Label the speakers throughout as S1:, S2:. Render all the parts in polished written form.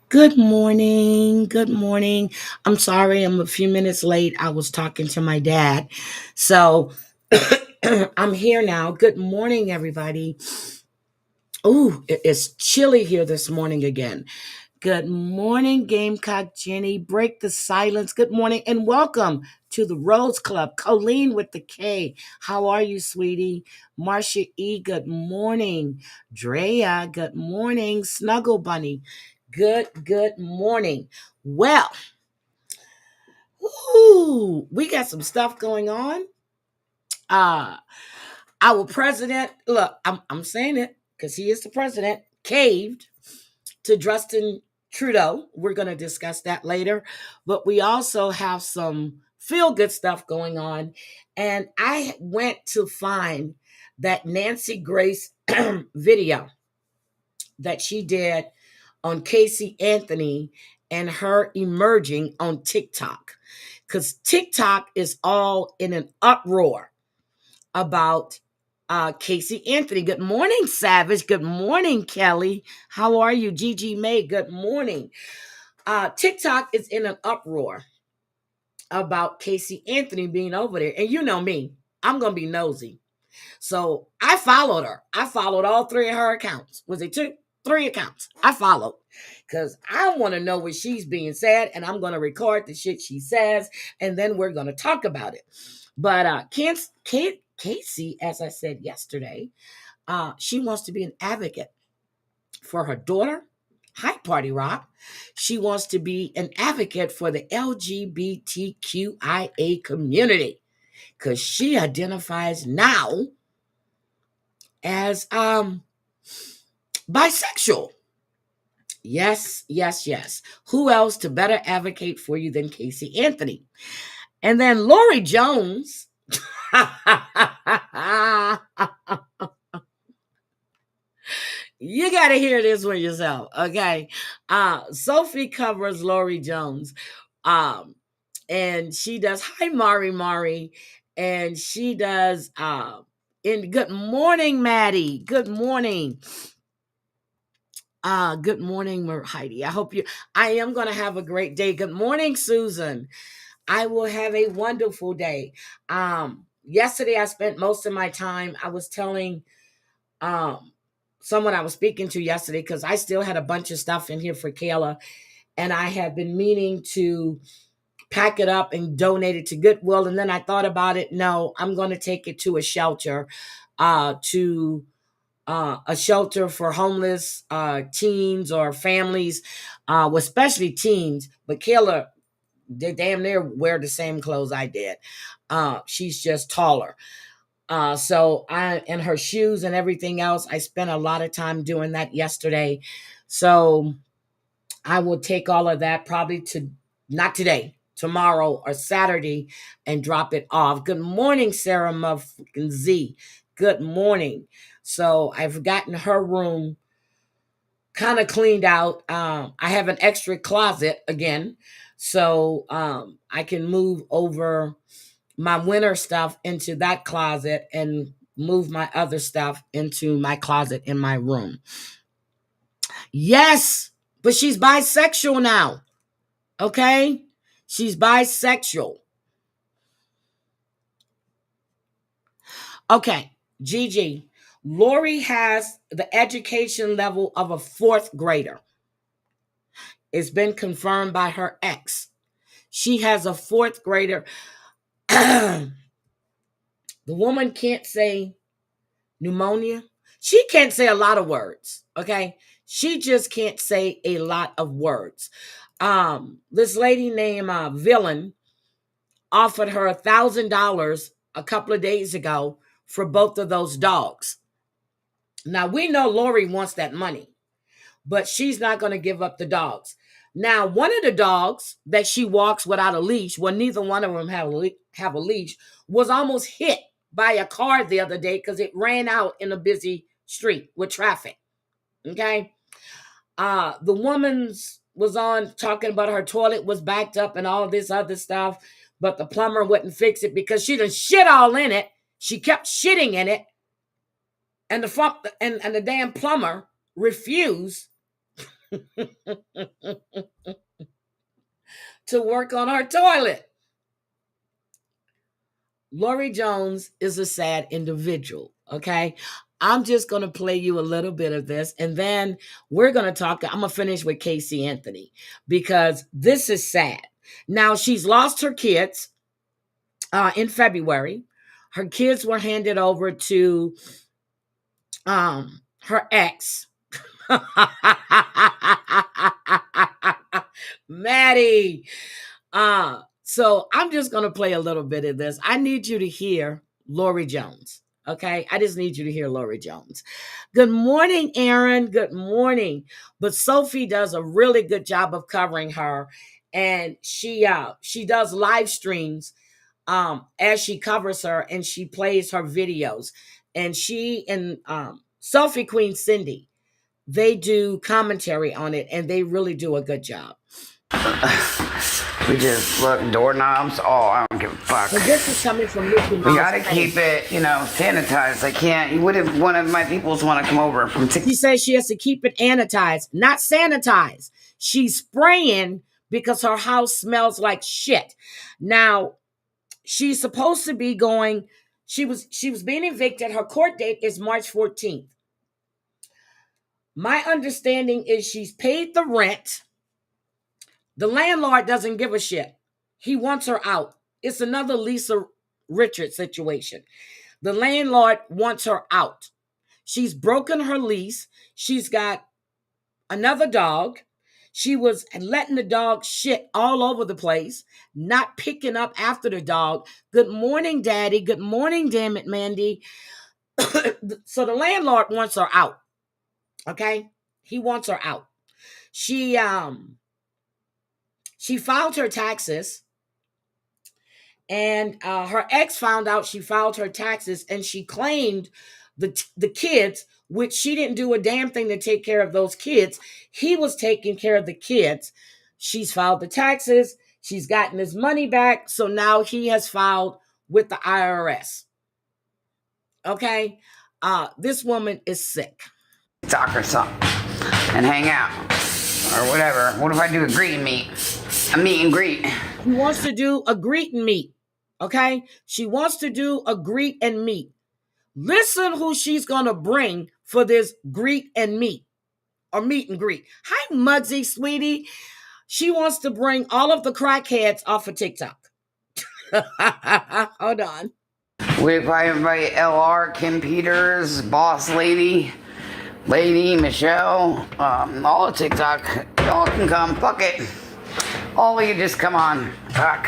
S1: Good morning. Good morning. I'm sorry I'm a few minutes late. I was talking to my dad. So I'm here now. Good morning, everybody. Ooh, it's chilly here this morning again. Good morning, Gamecock Jenny. Break the silence. Good morning and welcome to the Rose Club. Colleen with the K. How are you, sweetie? Marcia E. Good morning. Drea. Good morning. Snuggle Bunny. Good morning. Well, we got some stuff going on. Uh, our president, look, I'm saying it because he is the president, caved to Justin Trudeau. We're going to discuss that later. But we also have some feel good stuff going on. And I went to find that Nancy Grace video that she did on Casey Anthony and her emerging on TikTok. Because TikTok is all in an uproar about Casey Anthony. Good morning, Savage. Good morning, Kelly. How are you? Gigi May, good morning. TikTok is in an uproar about Casey Anthony being over there. And you know me, I'm going to be nosy. So I followed her. I followed all three of her accounts. Was it two? Three accounts. I followed because I want to know what she's being said, and I'm going to record the shit she says, and then we're going to talk about it. But Casey, as I said yesterday, she wants to be an advocate for her daughter. Hi, Party Rock. She wants to be an advocate for the LGBTQIA community because she identifies now as bisexual. Yes. Who else to better advocate for you than Casey Anthony? And then Lori Jones. You got to hear this for yourself, okay? Sophie covers Lori Jones. And she does Hi Mari, and she does in Good Morning, Maddie. Good morning. Good morning, Heidi. I am going to have a great day. Good morning, Susan. I will have a wonderful day. Yesterday I spent most of my time, I was telling someone I was speaking to yesterday, because I still had a bunch of stuff in here for Kayla, and I have been meaning to pack it up and donate it to Goodwill. And then I thought about it. No, I'm going to take it to a shelter, to a shelter for homeless teens or families, especially teens. But Kayla, they damn near wear the same clothes I did. She's just taller. So and her shoes and everything else, I spent a lot of time doing that yesterday. So I will take all of that probably not today, tomorrow or Saturday, and drop it off. Good morning, Sarah motherfucking Z. Good morning. So I've gotten her room kind of cleaned out. I have an extra closet again, so I can move over my winter stuff into that closet and move my other stuff into my closet in my room. Yes, but she's bisexual now. Okay? She's bisexual. Okay, Gigi. Lori has the education level of a fourth grader. It's been confirmed by her ex. She has a fourth grader. The woman can't say pneumonia. She can't say a lot of words. Okay. She just can't say a lot of words. This lady named Villain offered her $1,000 a couple of days ago for both of those dogs. Now we know Lori wants that money, but she's not going to give up the dogs. Now, one of the dogs that she walks without a leash, well, neither one of them have a leash, was almost hit by a car the other day because it ran out in a busy street with traffic. Okay. The woman's was on talking about her toilet was backed up and all this other stuff, but the plumber wouldn't fix it because she done shit all in it. She kept shitting in it, and the damn plumber refused to work on her toilet. Lori Jones is a sad individual, okay? I'm just going to play you a little bit of this, and then we're going to talk. I'm going to finish with Casey Anthony because this is sad. Now, she's lost her kids in February. Her kids were handed over to her ex. Maddie. So I'm just going to play a little bit of this. I need you to hear Lori Jones. Okay. I just need you to hear Lori Jones. Good morning, Aaron. Good morning. But Sophie does a really good job of covering her. And she does live streams as she covers her, and she plays her videos. And she and Sophie Queen Cindy, they do commentary on it, and they really do a good job.
S2: We just look doorknobs. Oh, I don't give a fuck.
S1: So this is coming from Mickey Mouse.
S2: We gotta keep it, sanitized. I can't. What if one of my peoples want to come over from TikTok?
S1: She says she has to keep it anatized, not sanitized. She's spraying because her house smells like shit. Now, she's supposed to be going. She was being evicted. Her court date is March 14th. My understanding is she's paid the rent. The landlord doesn't give a shit. He wants her out. It's another Lisa Richards situation. The landlord wants her out. She's broken her lease. She's got another dog. She was letting the dog shit all over the place, not picking up after the dog. Good morning, Daddy. Good morning, damn it, Mandy. So the landlord wants her out. Okay? He wants her out. She filed her taxes, and her ex found out she filed her taxes, and she claimed the kids, which she didn't do a damn thing to take care of those kids. He was taking care of the kids. She's filed the taxes. She's gotten his money back. So now he has filed with the IRS. Okay? This woman is sick.
S2: TikTok or something and hang out or whatever. What if I do a greet and meet? A meet and greet.
S1: She wants to do a greet and meet. Okay? She wants to do a greet and meet. Listen who she's going to bring for this greet and meet or meet and greet. Hi, Muggsy, sweetie. She wants to bring all of the crackheads off of TikTok. Hold on.
S2: We probably invite LR, Kim Peters, Boss Lady, Michelle, all of TikTok. Y'all can come. Fuck it. All of you just come on. Fuck.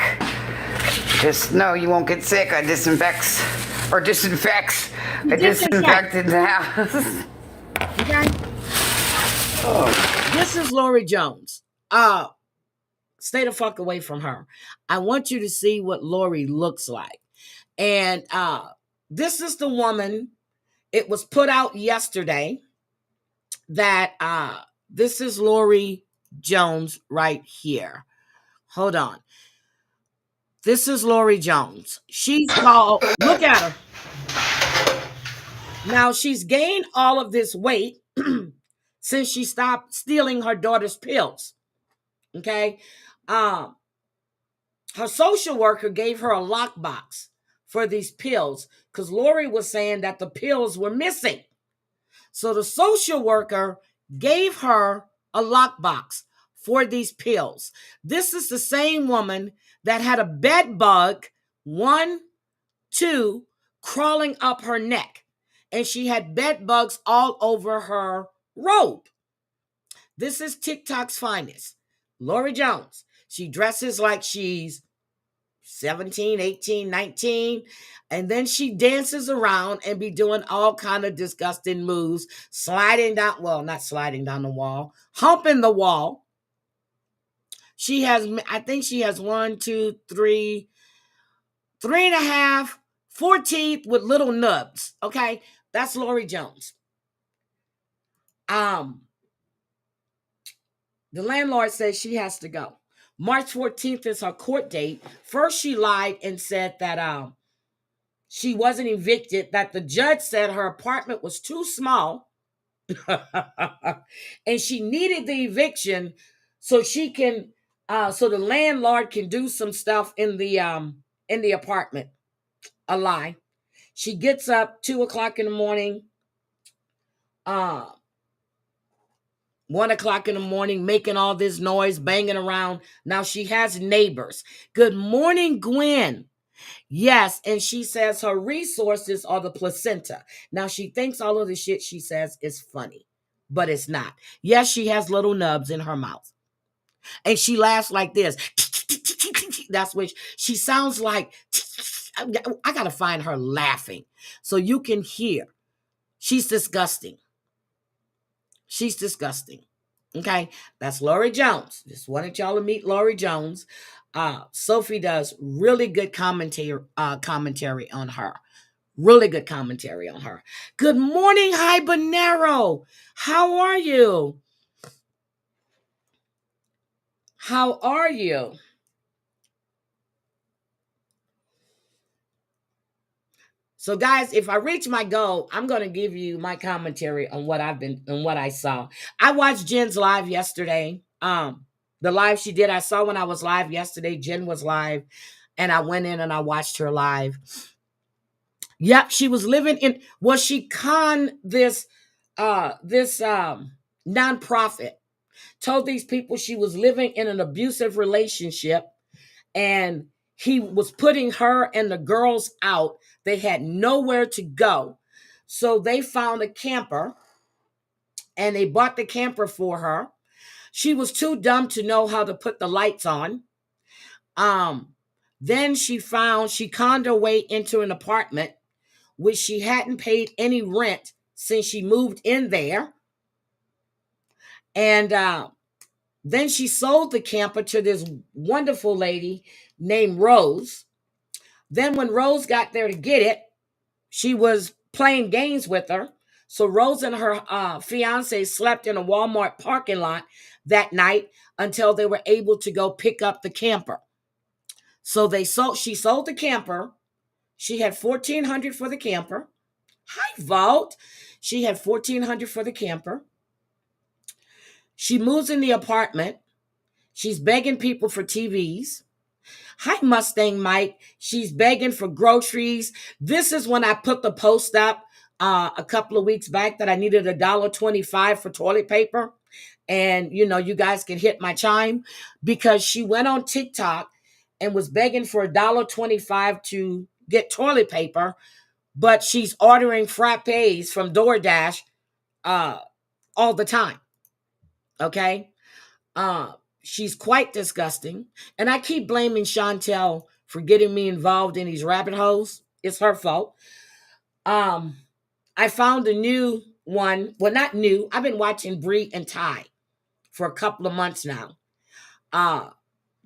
S2: Just know you won't get sick. I disinfects. I disinfected the house.
S1: Okay? Oh. This is Lori Jones. Stay the fuck away from her. I want you to see what Lori looks like. And this is the woman. It was put out yesterday that this is Lori Jones right here. Hold on. This is Lori Jones. She's called, look at her. Now, she's gained all of this weight since she stopped stealing her daughter's pills. Okay? Her social worker gave her a lockbox for these pills because Lori was saying that the pills were missing. So the social worker gave her a lockbox for these pills. This is the same woman that had a bed bug, 1, 2, crawling up her neck. And she had bed bugs all over her robe. This is TikTok's finest. Lori Jones. She dresses like she's 17, 18, 19. And then she dances around and be doing all kind of disgusting moves. Sliding down, well, not sliding down the wall. Humping the wall. She has, I think she has 1, 2, 3, 3.5, 4 teeth with little nubs. Okay? That's Lori Jones. The landlord says she has to go. March 14th is her court date. First, she lied and said that she wasn't evicted, that the judge said her apartment was too small And she needed the eviction so she can so the landlord can do some stuff in the apartment. A lie. She gets up 2 o'clock in the morning, uh 1 o'clock in the morning, making all this noise, banging around. Now she has neighbors. Good morning, Gwen. Yes, and she says her resources are the placenta. Now she thinks all of the shit she says is funny, but it's not. Yes, she has little nubs in her mouth. And she laughs like this. That's what she sounds like. I gotta find her laughing so you can hear. She's disgusting. She's disgusting. Okay, that's Lori Jones. Just wanted y'all to meet Lori Jones. Sophie does really good commentary on her. Really good commentary on her. Good morning, Hibernero. How are you? How are you? So, guys, if I reach my goal, I'm going to give you my commentary on what I saw. I watched Jen's live yesterday. The live she did, I saw when I was live yesterday. Jen was live, and I went in and I watched her live. Yep, she was living in. Well, she conned this nonprofit. Told these people she was living in an abusive relationship, and he was putting her and the girls out. They had nowhere to go. So they found a camper and they bought the camper for her. She was too dumb to know how to put the lights on. Then she conned her way into an apartment which she hadn't paid any rent since she moved in there. And then she sold the camper to this wonderful lady named Rose. Then when Rose got there to get it, she was playing games with her. So Rose and her fiance slept in a Walmart parking lot that night until they were able to go pick up the camper. So she sold the camper. She had $1,400 for the camper. Hi, Vault. She had $1,400 for the camper. She moves in the apartment. She's begging people for TVs. Hi, Mustang Mike. She's begging for groceries. This is when I put the post up a couple of weeks back that I needed $1.25 for toilet paper. And, you guys can hit my chime because she went on TikTok and was begging for $1.25 to get toilet paper, but she's ordering frappes from DoorDash all the time. Okay? She's quite disgusting. And I keep blaming Chantel for getting me involved in these rabbit holes. It's her fault. I found a new one. Well, not new. I've been watching Bree and Ty for a couple of months now.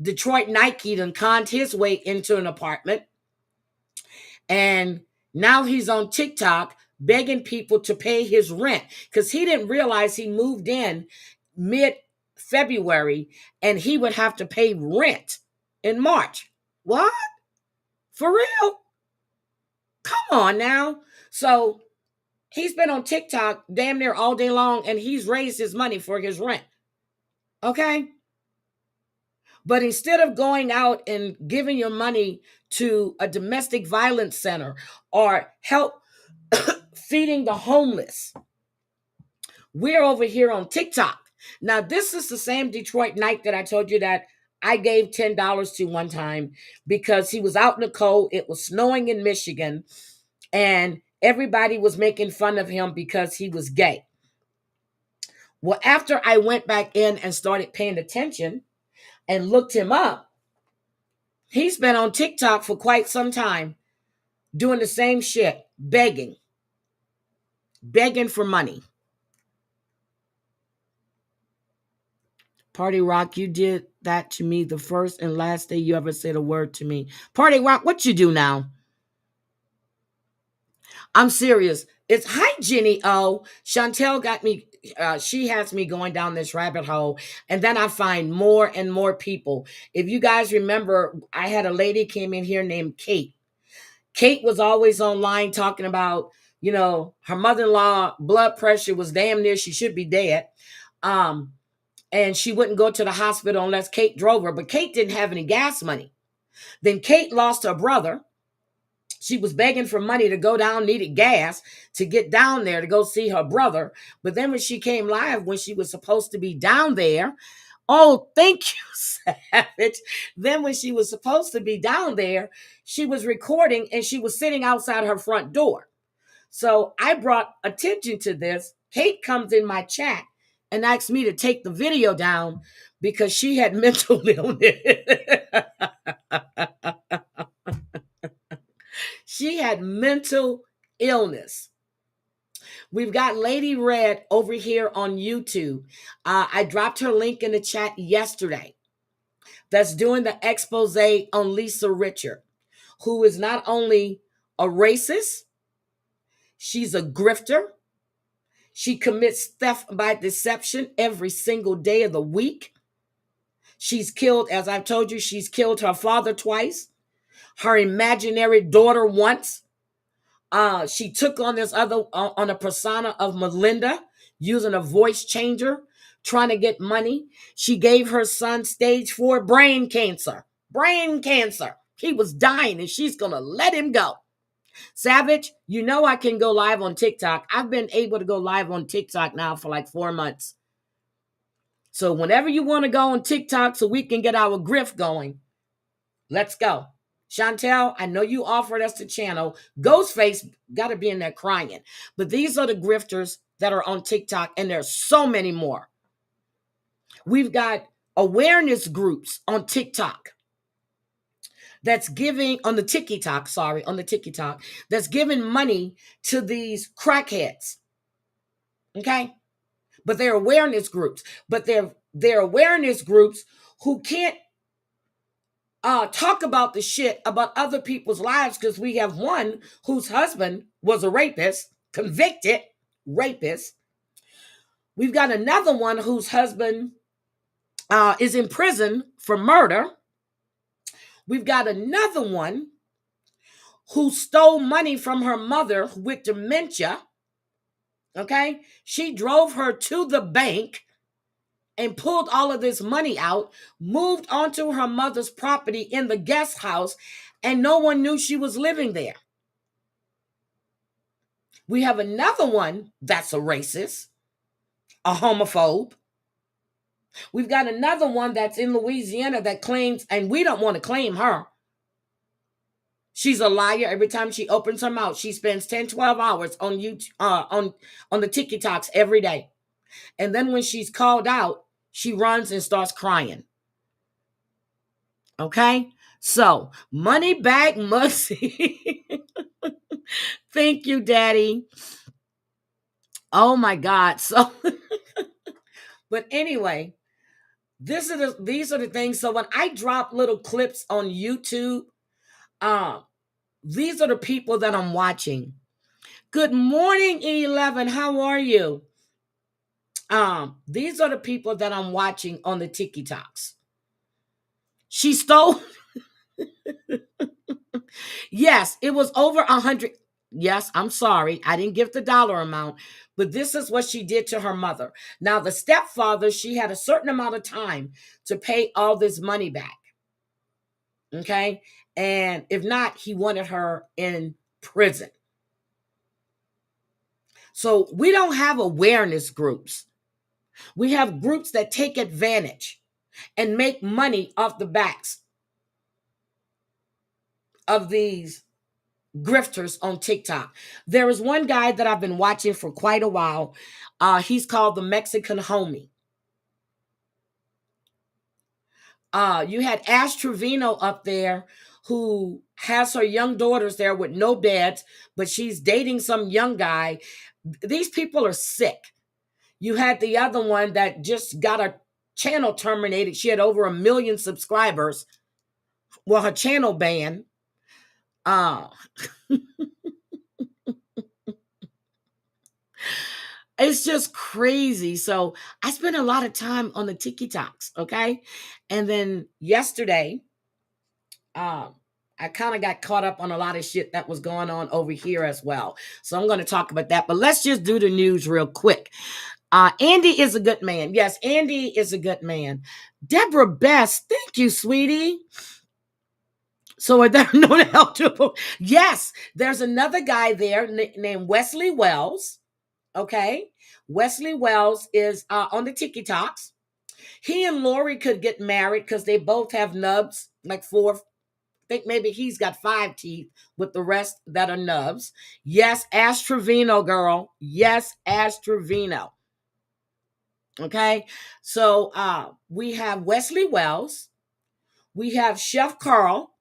S1: Detroit Nike done conned his way into an apartment. And now he's on TikTok begging people to pay his rent because he didn't realize he moved in mid-February and he would have to pay rent in March. What? For real? Come on now. So he's been on TikTok damn near all day long and he's raised his money for his rent. Okay? But instead of going out and giving your money to a domestic violence center or help feeding the homeless, we're over here on TikTok. Now, this is the same Detroit Knight that I told you that I gave $10 to one time because he was out in the cold. It was snowing in Michigan, and everybody was making fun of him because he was gay. Well, after I went back in and started paying attention and looked him up, he's been on TikTok for quite some time doing the same shit, begging for money. Party Rock, you did that to me the first and last day you ever said a word to me. Party Rock, what you do now? I'm serious. It's hi, Jenny O. Chantel got me. She has me going down this rabbit hole, and then I find more and more people. If you guys remember, I had a lady came in here named Kate. Kate was always online talking about You know, her mother-in-law blood pressure was damn near, she should be dead. And she wouldn't go to the hospital unless Kate drove her, but Kate didn't have any gas money. Then Kate lost her brother. She was begging for money to go down, needed gas to get down there to go see her brother. But then when she came live, when she was supposed to be down there, oh, thank you, Savage. Then when she was supposed to be down there, she was recording and she was sitting outside her front door. So I brought attention to this. Kate comes in my chat and asked me to take the video down because she had mental illness. She had mental illness. We've got Lady Red over here on YouTube. I dropped her link in the chat yesterday. That's doing the expose on Lisa Richard, who is not only a racist, she's a grifter. She commits theft by deception every single day of the week. She's killed, as I've told you, she's killed her father twice, her imaginary daughter once. She took on this other, on a persona of Melinda, using a voice changer, trying to get money. She gave her son stage 4 brain cancer. Brain cancer. He was dying and she's going to let him go. Savage, you know I can go live on TikTok. I've been able to go live on TikTok now for like 4 months. So whenever you want to go on TikTok so we can get our grift going, let's go. Chantel, I know you offered us the channel. Ghostface got to be in there crying. But these are the grifters that are on TikTok, and there's so many more. We've got awareness groups on TikTok that's giving, on the TikTok, that's giving money to these crackheads. Okay? But they're awareness groups. But they're awareness groups who can't talk about the shit about other people's lives, because we have one whose husband was a rapist, convicted rapist. We've got another one whose husband is in prison for murder. We've got another one who stole money from her mother with dementia. Okay? She drove her to the bank and pulled all of this money out, moved onto her mother's property in the guest house, and no one knew she was living there. We have another one that's a racist, a homophobe. We've got another one that's in Louisiana that claims, and we don't want to claim her. She's a liar. Every time she opens her mouth, she spends 10, 12 hours on YouTube, on the TikToks every day. And then when she's called out, she runs and starts crying. Okay? So, money bag Mussy. Thank you, Daddy. Oh my God. So, but anyway, these are the things. So when I drop little clips on YouTube, these are the people that I'm watching. Good morning, 11. How are you? These are the people that I'm watching on the TikToks. She stole. Yes, it was over 100. Yes, I'm sorry. I didn't give the dollar amount, but this is what she did to her mother. Now, the stepfather, she had a certain amount of time to pay all this money back. Okay? And if not, he wanted her in prison. So we don't have awareness groups. We have groups that take advantage and make money off the backs of these grifters on TikTok. There is one guy that I've been watching for quite a while. He's called the Mexican Homie. You had Ash Trevino up there who has her young daughters there with no beds, but she's dating some young guy. These people are sick. You had the other one that just got her channel terminated. She had over 1 million subscribers. Well, her channel banned. It's just crazy. So I spent a lot of time on the TikToks, okay? And then yesterday, I I kind of got caught up on a lot of shit that was going on over here as well. So I'm going to talk about that. But let's just do the news real quick. Andy is a good man. Yes, Andy is a good man. Deborah Best, thank you, sweetie. So are there no eligible? Yes, there's another guy there named Wesley Wells. Okay. Wesley Wells is on the TikToks. He and Lori could get married because they both have nubs, like 4. I think maybe he's got 5 teeth with the rest that are nubs. Yes, Ash Trevino, girl. Yes, Ash Trevino. Okay. So we have Wesley Wells. We have Chef Carl,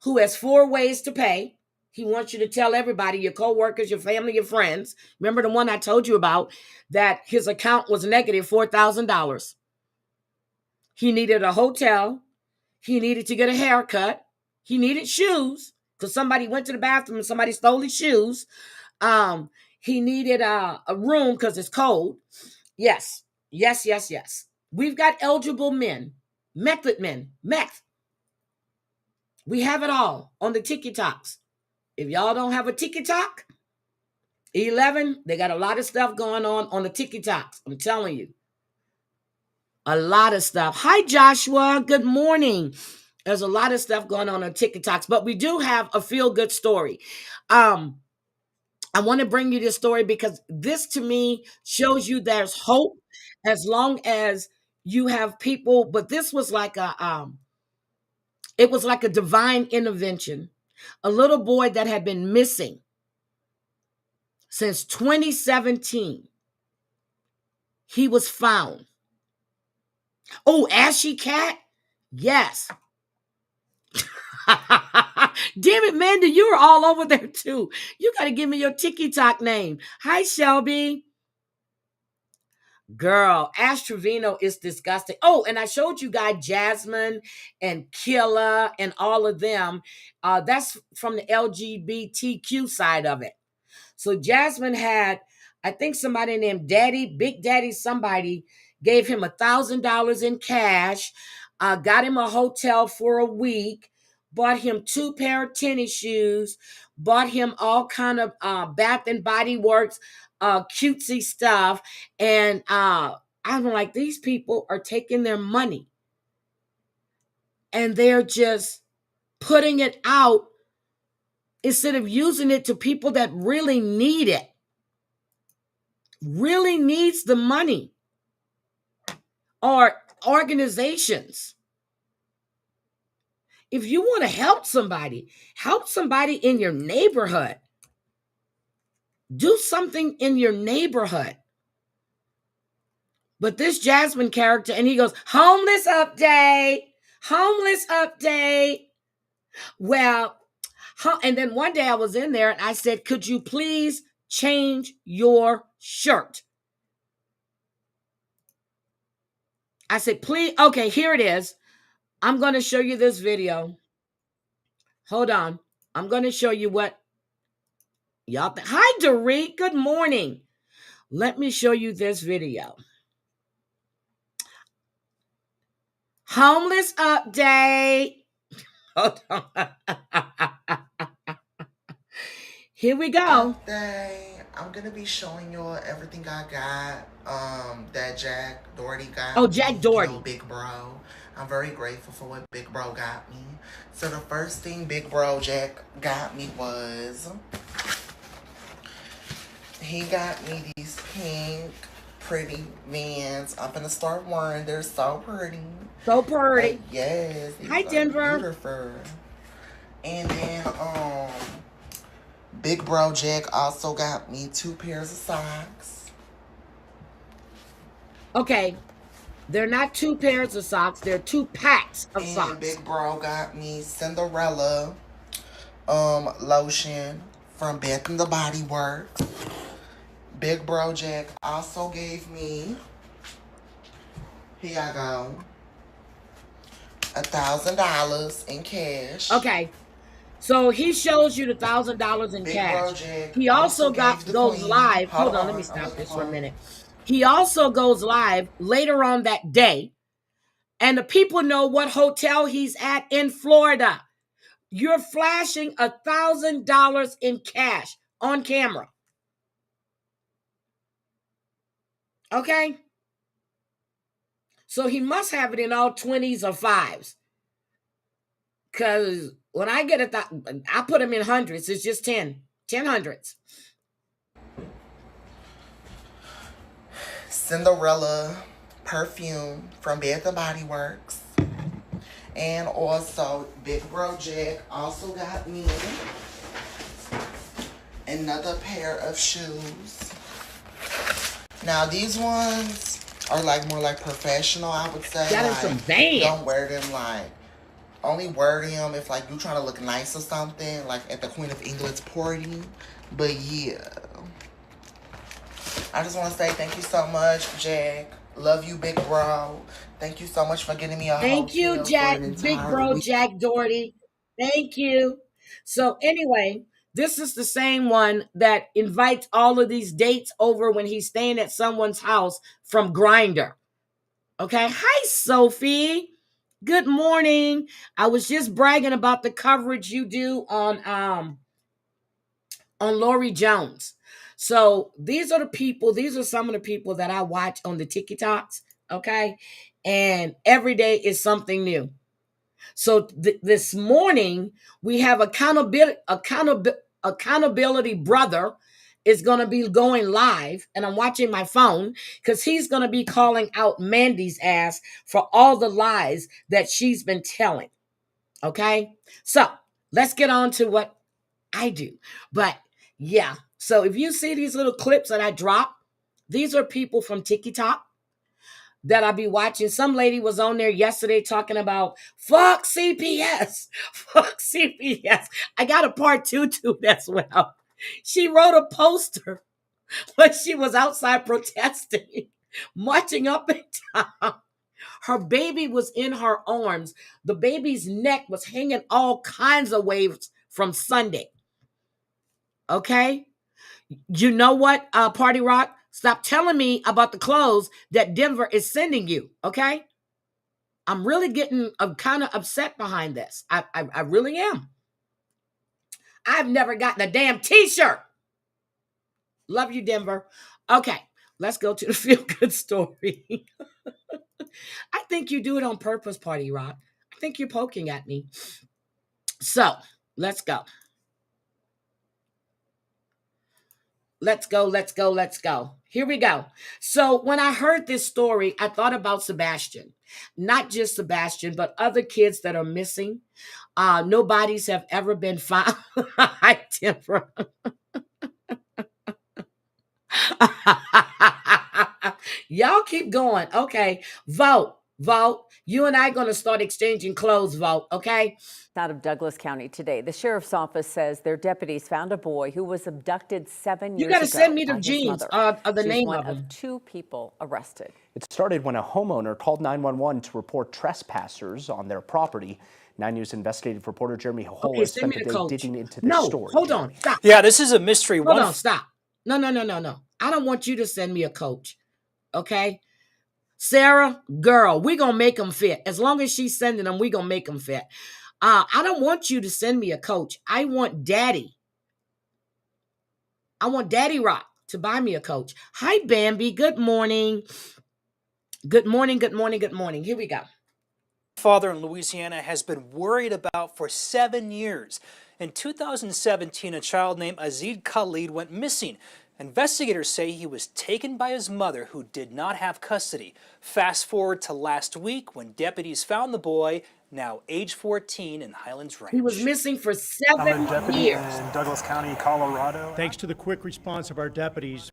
S1: who has 4 ways to pay. He wants you to tell everybody, your coworkers, your family, your friends. Remember the one I told you about, that his account was negative $4,000. He needed a hotel. He needed to get a haircut. He needed shoes because somebody went to the bathroom and somebody stole his shoes. He needed a room because it's cold. Yes. We've got eligible men, method men, meth. We have it all on the TikToks. If y'all don't have a TikTok, 11, they got a lot of stuff going on the TikToks. I'm telling you. A lot of stuff. Hi, Joshua. Good morning. There's a lot of stuff going on TikToks, but we do have a feel-good story. I want to bring you this story because this, to me, shows you there's hope as long as you have people. But this was like it was like a divine intervention. A little boy that had been missing since 2017. He was found. Oh, Ashy Cat? Yes. Damn it, Mandy, you were all over there too. You got to give me your TikTok name. Hi, Shelby. Girl, Ash Trevino is disgusting. Oh, and I showed you guys Jasmine and Killa and all of them. That's from the LGBTQ side of it. So Jasmine had, I think somebody named Big Daddy, somebody gave him $1,000 in cash, got him a hotel for a week, bought him 2 pair of tennis shoes, bought him all kind of Bath and Body Works cutesy stuff. And I'm like, these people are taking their money and they're just putting it out instead of using it to people that really need it. Really needs the money, or organizations. If you want to help somebody in your neighborhood. Do something in your neighborhood. But this Jasmine character, and he goes, homeless update. Well, and then one day I was in there and I said, could you please change your shirt? I said, please. Okay, here it is. I'm going to show you this video. Hold on. I'm going to show you what y'all think. Hi, Dorit. Good morning. Let me show you this video. Homeless update. Hold on. Here we go.
S3: I'm gonna be showing you everything I got. That Jack Doherty got.
S1: Oh, Jack Doherty.
S3: You know, Big Bro. I'm very grateful for what Big Bro got me. So the first thing Big Bro Jack got me was he got me these pink pretty Vans. I'm gonna start wearing. They're so pretty.
S1: So pretty.
S3: Like, yes.
S1: Hi, Denver.
S3: Beautiful. And then Big Bro Jack also got me 2 pairs of socks.
S1: Okay. They're not 2 pairs of socks. They're 2 packs of socks.
S3: And Big Bro got me Cinderella lotion from Bath and the Body Works. Big Bro Jack also gave me, here I go, $1,000 in cash.
S1: Okay. So he shows you the $1,000 in
S3: Big
S1: cash.
S3: Bro Jack
S1: He also
S3: gave the
S1: goes
S3: queen.
S1: live. Hold on, let me stop this for a minute. He also goes live later on that day, and the people know what hotel he's at in Florida. You're flashing $1,000 in cash on camera. Okay? So he must have it in all 20s or 5s. Because when I get it, I put them in hundreds. It's just 10 hundreds.
S3: Cinderella perfume from Bath and Body Works. And also, Big Bro Jack also got me another pair of shoes. Now, these ones are like more like professional, I would say.
S1: Got him some Vans.
S3: Don't wear them like, only wear them if like you trying to look nice or something, like at the Queen of England's party. But yeah, I just want to say thank you so much, Jack. Love you, Big Bro. Thank you so much for getting me a
S1: Thank you, Jack, Big Bro Jack Doherty. Thank you. So anyway, this is the same one that invites all of these dates over when he's staying at someone's house from Grindr. Okay. Hi, Sophie. Good morning. I was just bragging about the coverage you do on Lori Jones. So these are some of the people that I watch on the TikToks. Okay. And every day is something new. So this morning we have accountability brother is going to be going live, and I'm watching my phone because he's going to be calling out Mandy's ass for all the lies that she's been telling. Okay, so let's get on to what I do. But yeah, so if you see these little clips that I drop, these are people from TikTok that I be watching. Some lady was on there yesterday talking about fuck CPS, fuck CPS. I got a part 2 to as well. She wrote a poster when she was outside protesting, marching up and down. Her baby was in her arms. The baby's neck was hanging all kinds of waves from Sunday. Okay? You know what, Party Rock? Stop telling me about the clothes that Denver is sending you, okay? I'm really getting kind of upset behind this. I really am. I've never gotten a damn t-shirt. Love you, Denver. Okay, let's go to the feel-good story. I think you do it on purpose, Party Rock. I think you're poking at me. So, let's go. Let's go. Here we go. So when I heard this story, I thought about Sebastian. Not just Sebastian, but other kids that are missing. No bodies have ever been found. Hi, Timber. Y'all keep going. Okay. Vote. You and I are going to start exchanging clothes. Vote. Okay.
S4: Out of Douglas County today, the sheriff's office says their deputies found a boy who was abducted 7 years ago.
S1: You got to send me the jeans of the
S4: She's
S1: name
S4: one
S1: of them.
S4: 2 people arrested.
S5: It started when a homeowner called 911 to report trespassers on their property. 9 News investigative reporter Jeremy Hohollis spent the day digging into this story.
S1: Hold on, stop.
S6: Yeah, this is a mystery.
S1: Hold on, stop. No. I don't want you to send me a coach, okay? Sarah, girl, we going to make them fit. As long as she's sending them, we going to make them fit. I don't want you to send me a coach. I want Daddy. I want Daddy Rock to buy me a coach. Hi, Bambi. Good morning. Good morning. Here we go.
S6: Father in Louisiana has been worried about for 7 years. In 2017, a child named Aziz Khalid went missing. Investigators say he was taken by his mother, who did not have custody. Fast forward to last week when deputies found the boy, now age 14, in Highlands Ranch.
S1: He was missing for 7 years.
S7: In Douglas County, Colorado.
S8: Thanks to the quick response of our deputies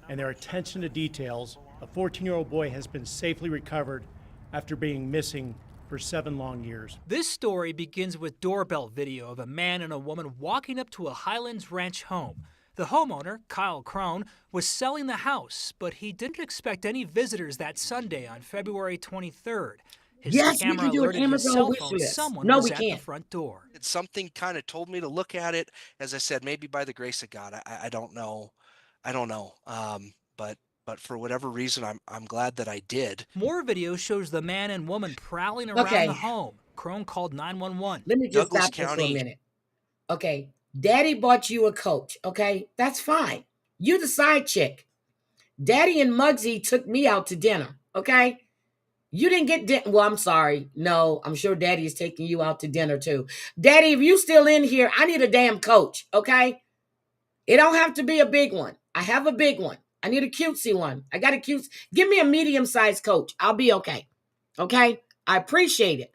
S8: and their attention to details, a 14-year-old boy has been safely recovered after being missing for 7 long years.
S6: This story begins with doorbell video of a man and a woman walking up to a Highlands Ranch home. The homeowner, Kyle Crone, was selling the house, but he didn't expect any visitors that Sunday on February 23rd. His camera alerted his cell phone someone was at the front door.
S9: Something kind of told me to look at it. As I said, maybe by the grace of God, I don't know. But for whatever reason, I'm glad that I did.
S6: More video shows the man and woman prowling around the home. Crone called 911.
S1: Let me just stop this for a minute. Okay, Daddy bought you a coach, okay? That's fine. You the side chick. Daddy and Muggsy took me out to dinner, okay? You didn't get dinner. Well, I'm sorry. No, I'm sure Daddy is taking you out to dinner too. Daddy, if you still in here, I need a damn coach, okay? It don't have to be a big one. I have a big one. I need a cutesy one. I got a cute. Give me a medium-sized coach. I'll be okay. Okay? I appreciate it.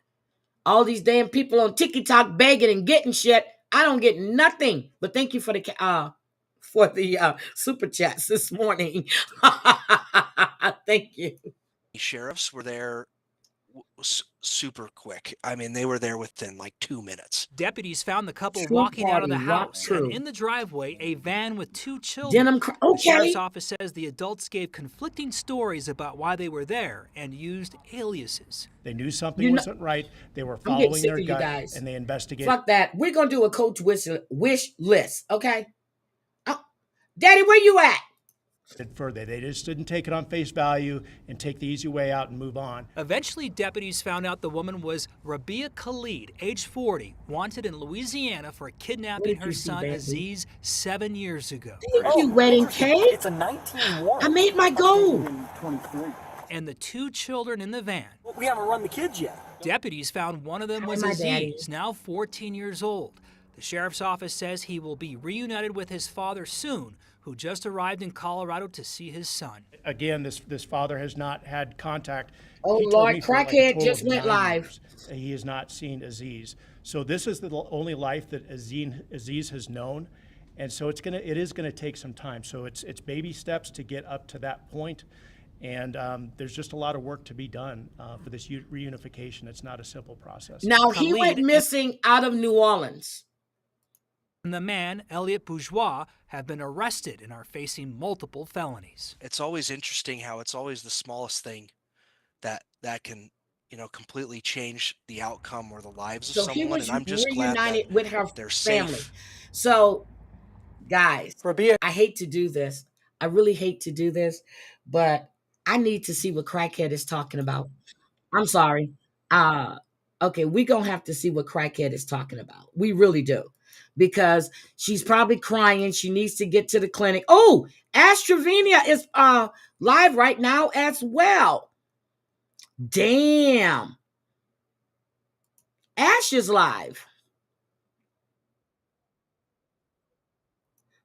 S1: All these damn people on TikTok begging and getting shit. I don't get nothing. But thank you for the super chats this morning. Thank you.
S9: Sheriffs were there super quick. I mean, they were there within like 2 minutes.
S6: Deputies found the couple walking out of the house, and in the driveway, a van with 2 children. The sheriff's office says the adults gave conflicting stories about why they were there and used aliases.
S8: They knew something wasn't right. They were following their gut, and they investigated.
S1: Fuck that. We're going to do a coach wish list, okay? Daddy, where you at?
S8: Further, they just didn't take it on face value and take the easy way out and move on.
S6: Eventually, deputies found out the woman was Rabia Khalid, age 40, wanted in Louisiana for kidnapping her son Aziz 7 years ago.
S1: Thank you, wedding cake.
S10: It's a 19-1.
S1: I made my goal.
S6: And the 2 children in the van.
S10: We haven't run the kids yet.
S6: Deputies found one of them was Aziz, now 14 years old. The sheriff's office says he will be reunited with his father soon, who just arrived in Colorado to see his son.
S8: Again, this father has not had contact.
S1: Oh, Lord, Crackhead just went live.
S8: He has not seen Aziz. So this is the only life that Aziz has known. And so it is gonna take some time. So it's baby steps to get up to that point. And there's just a lot of work to be done for this reunification. It's not a simple process.
S1: Now, he went missing out of New Orleans.
S6: And the man, Elliot Bourgeois, have been arrested and are facing multiple felonies.
S9: It's always interesting how it's always the smallest thing that can, completely change the outcome or the lives of someone. And I'm just glad that
S1: with her
S9: they're
S1: family.
S9: safe.
S1: So, guys, I hate to do this. I really hate to do this, but I need to see what Crackhead is talking about. I'm sorry. Okay, we're going to have to see what Crackhead is talking about. We really do. Because she's probably crying. She needs to get to the clinic. Oh, Ash Trevina is live right now as well. Damn. Ash is live.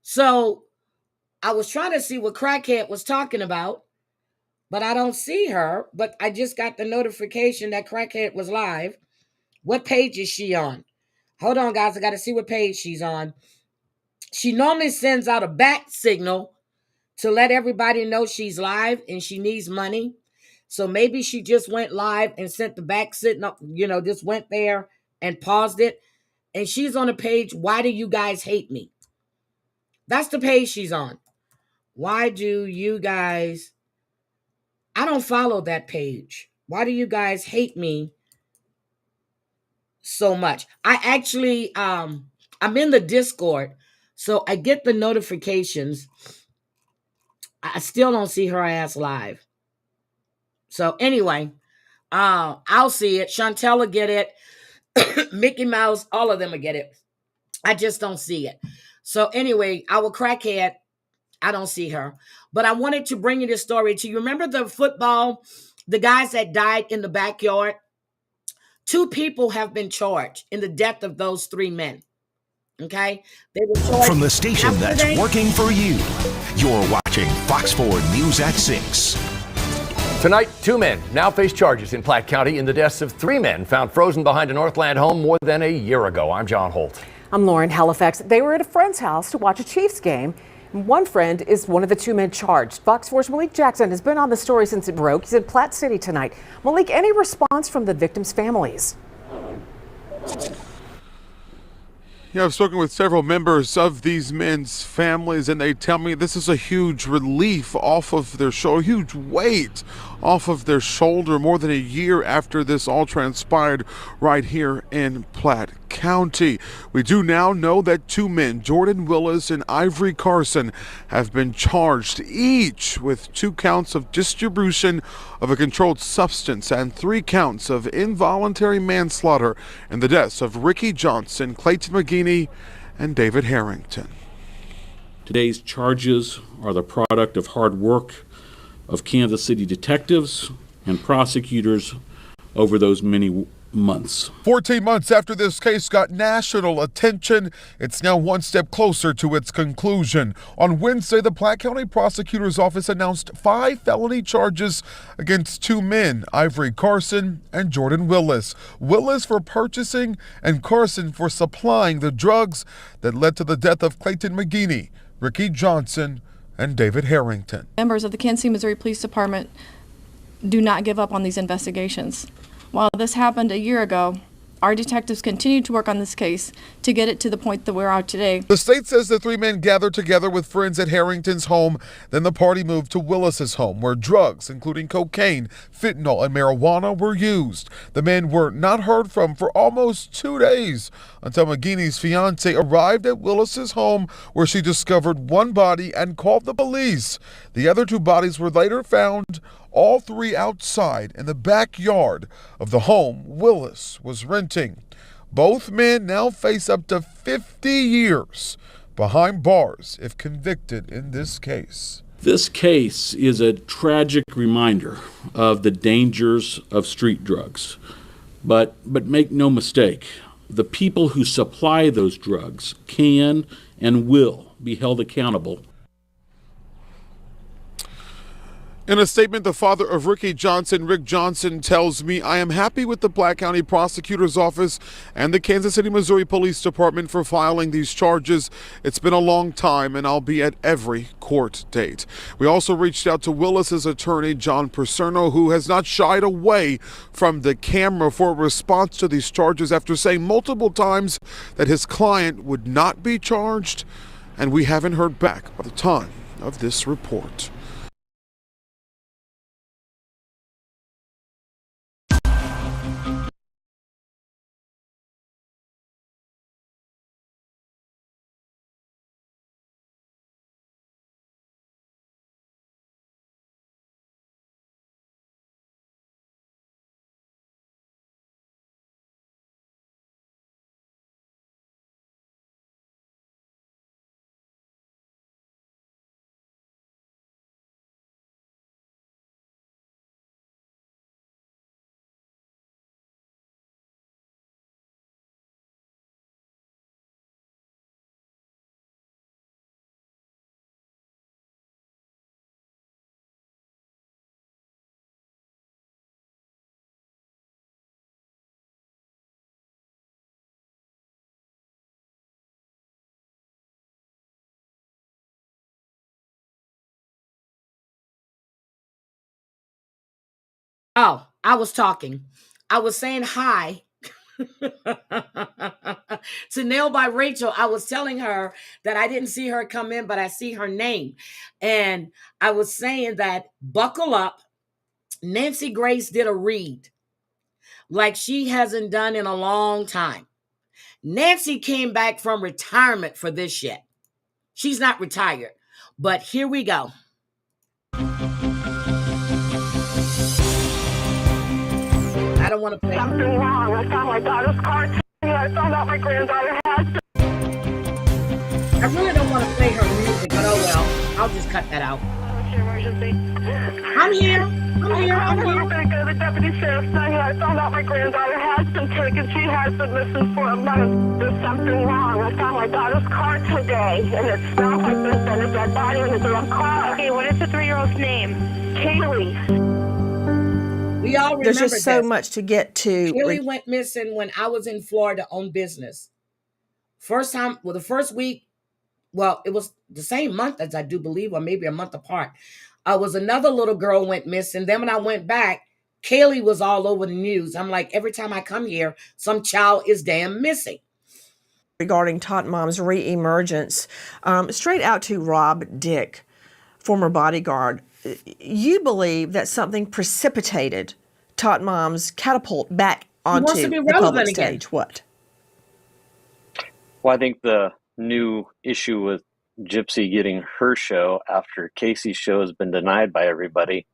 S1: So I was trying to see what Crackhead was talking about, but I don't see her. But I just got the notification that Crackhead was live. What page is she on? Hold on, guys. I got to see what page she's on. She normally sends out a bat signal to let everybody know she's live and she needs money. So maybe she just went live and sent the back signal, just went there and paused it. And she's on a page, Why Do You Guys Hate Me? That's the page she's on. Why do you guys... I don't follow that page. Why do you guys hate me so much? I actually, I'm in the Discord, so I get the notifications. I still don't see her ass live. So anyway, I'll see it. Chantel will get it. Mickey Mouse, all of them will get it. I just don't see it. So anyway, our Crackhead, I don't see her. But I wanted to bring you this story to you. Remember the guys that died in the backyard? 2 people have been charged in the death of those 3 men. Okay? They were charged.
S11: From the station that's working for you, you're watching Fox 4 News at 6.
S12: Tonight, 2 men now face charges in Platte County in the deaths of 3 men found frozen behind a Northland home more than a year ago. I'm John Holt.
S13: I'm Lauren Halifax. They were at a friend's house to watch a Chiefs game. One friend is one of the 2 men charged. Fox 4's Malik Jackson has been on the story since it broke. He's in Platte City tonight. Malik, any response from the victims' families?
S14: Yeah, I've spoken with several members of these men's families, and they tell me this is a huge relief off of their shoulder, huge weight off of their shoulder more than a year after this all transpired right here in Platte County. We do now know that 2 men, Jordan Willis and Ivory Carson, have been charged each with 2 counts of distribution of a controlled substance and 3 counts of involuntary manslaughter in the deaths of Ricky Johnson, Clayton McGinney, and David Harrington.
S15: Today's charges are the product of hard work of Kansas City detectives and prosecutors over those many months.
S14: 14 months after this case got national attention, it's now one step closer to its conclusion. On Wednesday, the Platte County Prosecutor's Office announced 5 felony charges against 2 men, Ivory Carson and Jordan Willis. Willis for purchasing and Carson for supplying the drugs that led to the death of Clayton McGinney, Ricky Johnson, and David Harrington.
S16: Members of the Kansas City, Missouri Police Department do not give up on these investigations. While this happened a year ago, our detectives continue to work on this case to get it to the point that we're at today.
S14: The state says the 3 men gathered together with friends at Harrington's home. Then the party moved to Willis's home, where drugs, including cocaine, fentanyl, and marijuana, were used. The men were not heard from for almost 2 days until McGinney's fiance arrived at Willis's home, where she discovered one body and called the police. The other 2 bodies were later found, all 3 outside in the backyard of the home Willis was renting. Both men now face up to 50 years behind bars if convicted in this case.
S15: This case is a tragic reminder of the dangers of street drugs. But make no mistake, the people who supply those drugs can and will be held accountable.
S14: In a statement, the father of Ricky Johnson, Rick Johnson, tells me, "I am happy with the Platte County Prosecutor's Office and the Kansas City, Missouri Police Department for filing these charges. It's been a long time, and I'll be at every court date." We also reached out to Willis's attorney, John Percerno, who has not shied away from the camera for a response to these charges after saying multiple times that his client would not be charged, and we haven't heard back by the time of this report.
S1: Oh, I was talking. I was saying hi to Nail by Rachel. I was telling her that I didn't see her come in, but I see her name. And I was saying that buckle up. Nancy Grace did a read like she hasn't done in a long time. Nancy came back from retirement for this shit. She's not retired, but here we go. I don't want to play.
S17: Something wrong. I found my daughter's car. I found out my granddaughter has.
S1: I really don't want to play her music, but oh well. I'll just cut that out.
S17: Emergency.
S1: I'm here. I'm
S17: here. The deputy sheriff's not here. I found out my granddaughter has been taken. She has been missing for a month. There's something wrong. I found my daughter's car today, and it smells like there's been a dead body in the drunk car.
S18: Okay, what is the 3-year-old's name?
S17: Kaylee.
S1: We all remember
S19: There's just so much to get to.
S1: Kaylee went missing when I was in Florida on business. The first week, well, it was the same month as I do believe, or maybe a month apart. Was another little girl went missing. Then when I went back, Kaylee was all over the news. I'm like, every time I come here, some child is damn missing.
S19: Regarding Tot Mom's reemergence, straight out to Rob Dick, former bodyguard. You believe that something precipitated Tot Mom's catapult back onto the public stage. What?
S18: Well, I think the new issue with Gypsy getting her show after Casey's show has been denied by everybody.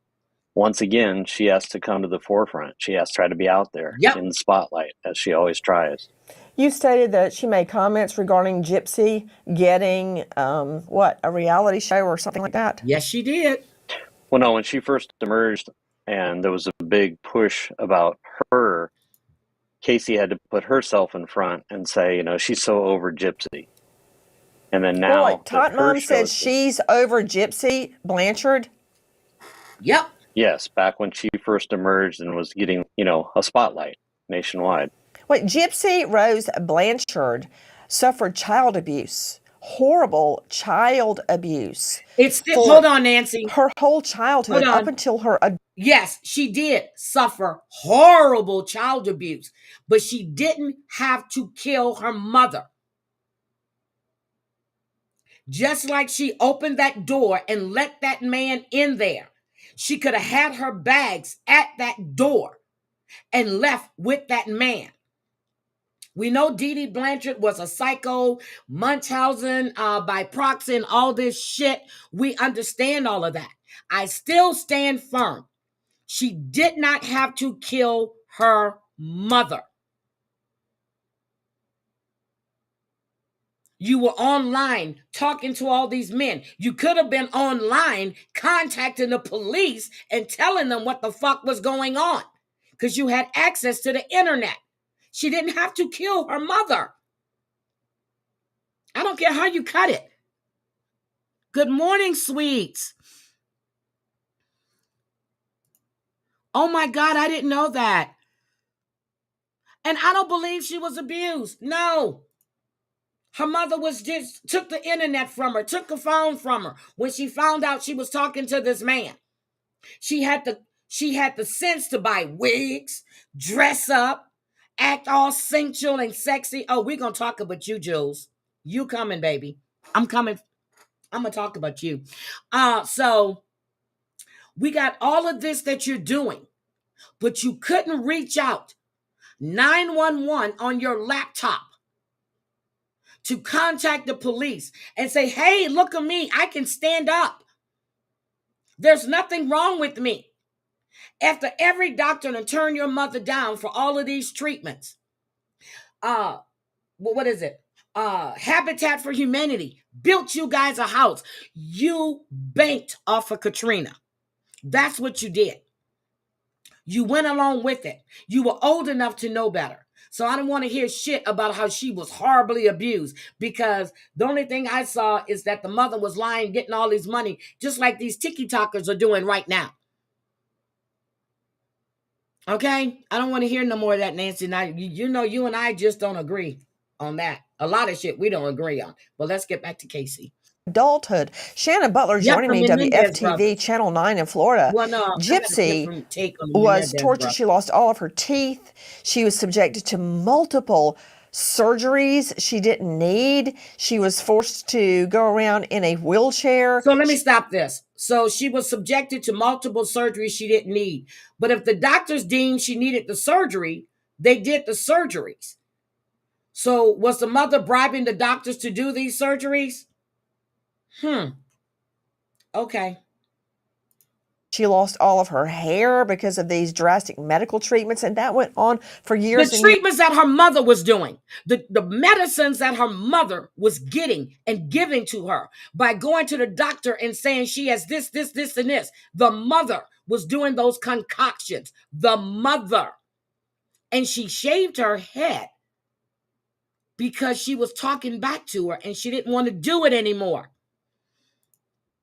S18: Once again, she has to come to the forefront. She has to try to be out there in the spotlight, as she always tries.
S19: You stated that she made comments regarding Gypsy getting, a reality show or something like that?
S1: Yes, she did.
S18: Well, no, when she first emerged and there was a big push about her, Casey had to put herself in front and say, you know, she's so over Gypsy. And then now,
S19: Well, Tot Mom said she's over Gypsy Blanchard.
S1: Yep.
S18: Yes, back when she first emerged and was getting, you know, a spotlight nationwide.
S19: Wait, Gypsy Rose Blanchard suffered child abuse, horrible child abuse.
S1: It's still, hold on, Nancy.
S19: Her whole childhood up until her.
S1: Yes, she did suffer horrible child abuse, but she didn't have to kill her mother. Just like she opened that door and let that man in there, she could have had her bags at that door and left with that man. We know Dee Dee Blanchard was a psycho, Munchausen by proxy, and all this shit. We understand all of that. I still stand firm. She did not have to kill her mother. You were online talking to all these men. You could have been online contacting the police and telling them what the fuck was going on because you had access to the internet. She didn't have to kill her mother. I don't care how you cut it. Good morning, sweets. Oh my God, I didn't know that. And I don't believe she was abused. No. Her mother took the internet from her, took the phone from her when she found out she was talking to this man. She had the sense to buy wigs, dress up, act all sensual and sexy. Oh, we're going to talk about you, Jules. You coming, baby. I'm coming. I'm going to talk about you. So we got all of this that you're doing, but you couldn't reach out 911 on your laptop to contact the police and say, hey, look at me. I can stand up. There's nothing wrong with me. After every doctor to turn your mother down for all of these treatments. What is it? Habitat for Humanity built you guys a house. You banked off of Katrina. That's what you did. You went along with it. You were old enough to know better. So I don't want to hear shit about how she was horribly abused, because the only thing I saw is that the mother was lying, getting all this money, just like these TikTokers are doing right now. Okay? I don't want to hear no more of that, Nancy. Now, you know, you and I just don't agree on that. A lot of shit we don't agree on. But let's get back to Casey.
S19: Adulthood. Shannon Butler joining me, WFTV, Channel 9 in Florida.
S1: Well, no,
S19: Gypsy was tortured. She lost all of her teeth. She was subjected to multiple surgeries she didn't need. She was forced to go around in a wheelchair.
S1: So let me stop this. So she was subjected to multiple surgeries she didn't need. But if the doctors deemed she needed the surgery, they did the surgeries. So was the mother bribing the doctors to do these surgeries? Okay.
S19: She lost all of her hair because of these drastic medical treatments, and that went on for years.
S1: The treatments that her mother was doing, the medicines that her mother was getting and giving to her by going to the doctor and saying she has this, and this. The mother was doing those concoctions. The mother. And she shaved her head because she was talking back to her and she didn't want to do it anymore.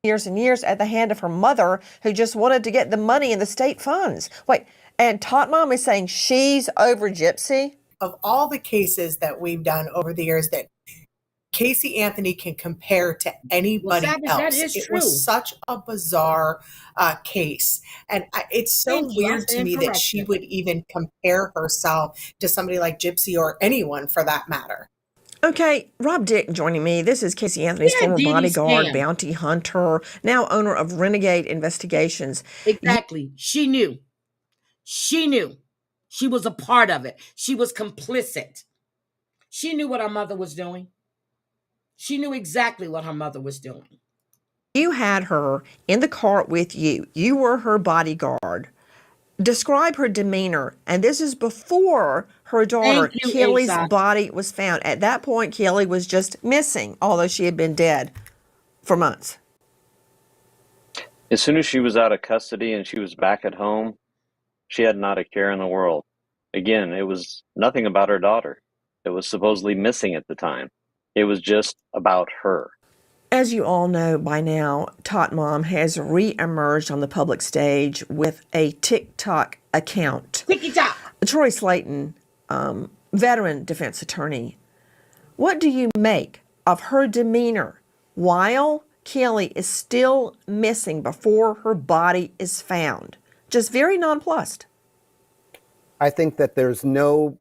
S19: Years and years at the hand of her mother, who just wanted to get the money in the state funds. Wait, and Tot Mom is saying she's over Gypsy?
S20: Of all the cases that we've done over the years that Casey Anthony can compare to anybody else, it was such a bizarre case. And it's so weird to me that she would even compare herself to somebody like Gypsy or anyone for that matter.
S19: Okay, Rob Dick joining me. This is Casey Anthony's former bodyguard, bounty hunter, now owner of Renegade Investigations.
S1: Exactly. She knew. She knew. She was a part of it. She was complicit. She knew what her mother was doing. She knew exactly what her mother was doing.
S19: You had her in the car with you. You were her bodyguard. Describe her demeanor. And this is before her daughter, Kelly's body was found. At that point, Kelly was just missing, although she had been dead for months.
S18: As soon as she was out of custody and she was back at home, she had not a care in the world. Again, it was nothing about her daughter. It was supposedly missing at the time. It was just about her.
S19: As you all know by now, Tot Mom has re-emerged on the public stage with a TikTok account.
S1: TikTok.
S19: Troy Slayton, veteran defense attorney, what do you make of her demeanor while Kelly is still missing before her body is found? Just very nonplussed.
S21: I think that there's no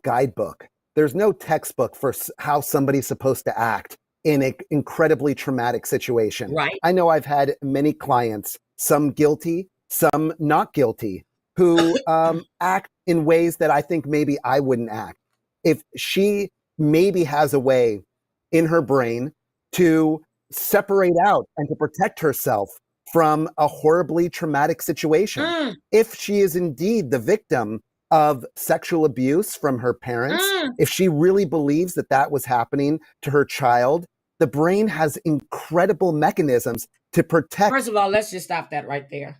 S21: guidebook. There's no textbook for how somebody's supposed to act in an incredibly traumatic situation.
S1: Right.
S21: I know I've had many clients, some guilty, some not guilty, who act in ways that I think maybe I wouldn't act. If she maybe has a way in her brain to separate out and to protect herself from a horribly traumatic situation. If she is indeed the victim of sexual abuse from her parents, if she really believes that that was happening to her child, the brain has incredible mechanisms to protect.
S1: First of all, let's just stop that right there.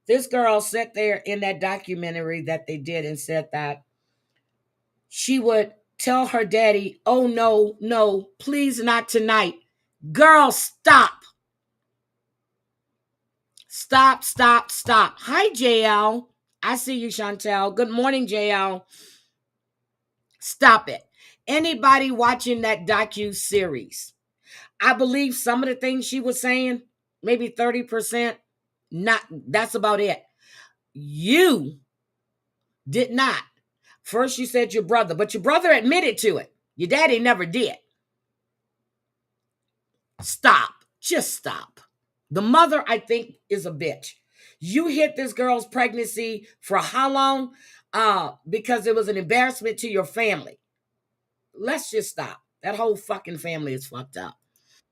S1: This girl sat there in that documentary that they did and said that she would tell her daddy, oh, no, please not tonight. Girl, stop. Stop. Hi, JL. I see you, Chantel. Good morning, JL. Stop it. Anybody watching that docu-series, I believe some of the things she was saying, maybe 30%, that's about it. You did not. First you said your brother, but your brother admitted to it. Your daddy never did. Stop. Just stop. The mother, I think, is a bitch. You hid this girl's pregnancy for how long? Because it was an embarrassment to your family. Let's just stop. That whole fucking family is fucked up.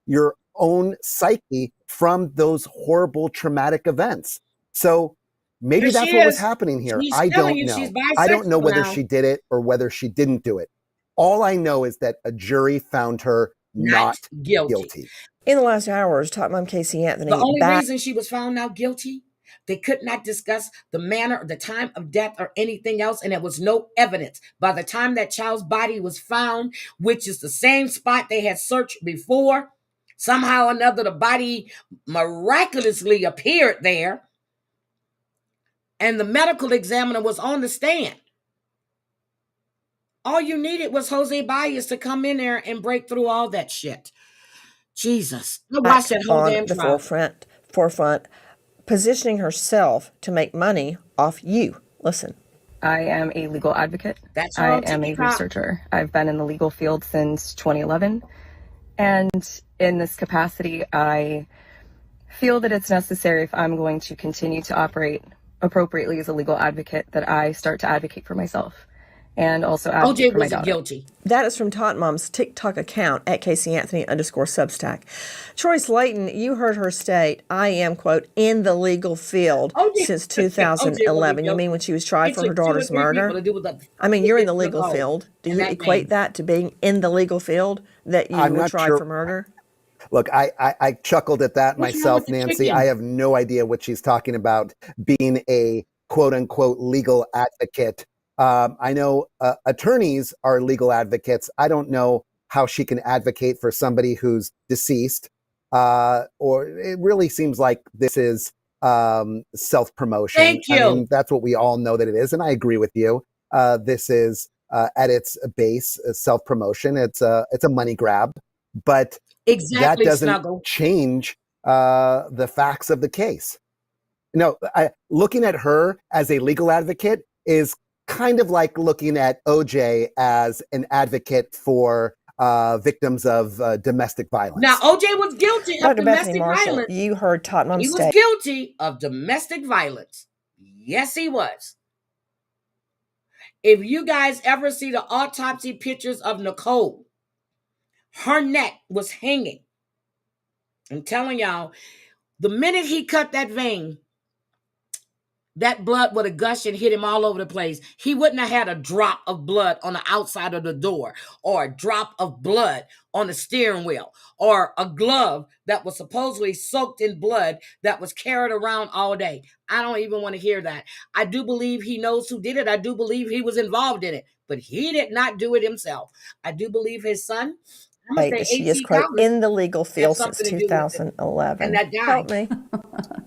S21: Your own psyche from those horrible traumatic events. So maybe that's what was happening here. I don't know. I don't know whether she did it or whether she didn't do it. All I know is that a jury found her not guilty.
S19: In the last hours, Top Mom Casey Anthony.
S1: The only reason she was found not guilty, they could not discuss the manner or the time of death or anything else, and there was no evidence. By the time that child's body was found, which is the same spot they had searched before, somehow or another the body miraculously appeared there, and the medical examiner was on the stand. All you needed was Jose Baez to come in there and break through all that shit. Jesus. I watched that whole damn trial.
S19: Forefront, positioning herself to make money off you. Listen.
S22: I am a legal advocate.
S1: That's
S22: I am a researcher. I've been in the legal field since 2011. And in this capacity, I feel that it's necessary, if I'm going to continue to operate appropriately as a legal advocate, that I start to advocate for myself. And also advocate for my daughter.
S1: Guilty.
S19: That is from Tot Mom's TikTok account at CaseyAnthony_Substack. Troy Slayton, you heard her state, I am, quote, in the legal field since 2011. You mean when she was tried for her daughter's murder? I mean, you're in the legal field. Do you equate that to being in the legal field, that you were tried for murder?
S21: Look, I chuckled at that myself, Nancy. I have no idea what she's talking about, being a quote-unquote legal advocate. I know attorneys are legal advocates. I don't know how she can advocate for somebody who's deceased. Or it really seems like this is self-promotion.
S1: Thank you.
S21: I mean, that's what we all know that it is. And I agree with you. This is at its base self-promotion. It's a money grab. But that doesn't change the facts of the case. No, looking at her as a legal advocate is kind of like looking at OJ as an advocate for victims of domestic violence.
S1: Now, OJ was guilty of domestic violence.
S19: You heard Tot Mom
S1: He was guilty of domestic violence. Yes, he was. If you guys ever see the autopsy pictures of Nicole, Her neck was hanging. I'm telling y'all, the minute he cut that vein, that blood would have gushed and hit him all over the place. He wouldn't have had a drop of blood on the outside of the door, or a drop of blood on the steering wheel, or a glove that was supposedly soaked in blood that was carried around all day. I don't even want to hear that. I do believe he knows who did it. I do believe he was involved in it, but he did not do it himself. I do believe his son, I'm gonna say
S19: She is,
S1: AC
S19: quote,
S1: Collins,
S19: in the legal field since
S1: something to do with it.
S19: 2011.
S1: And that guy.
S19: Help me.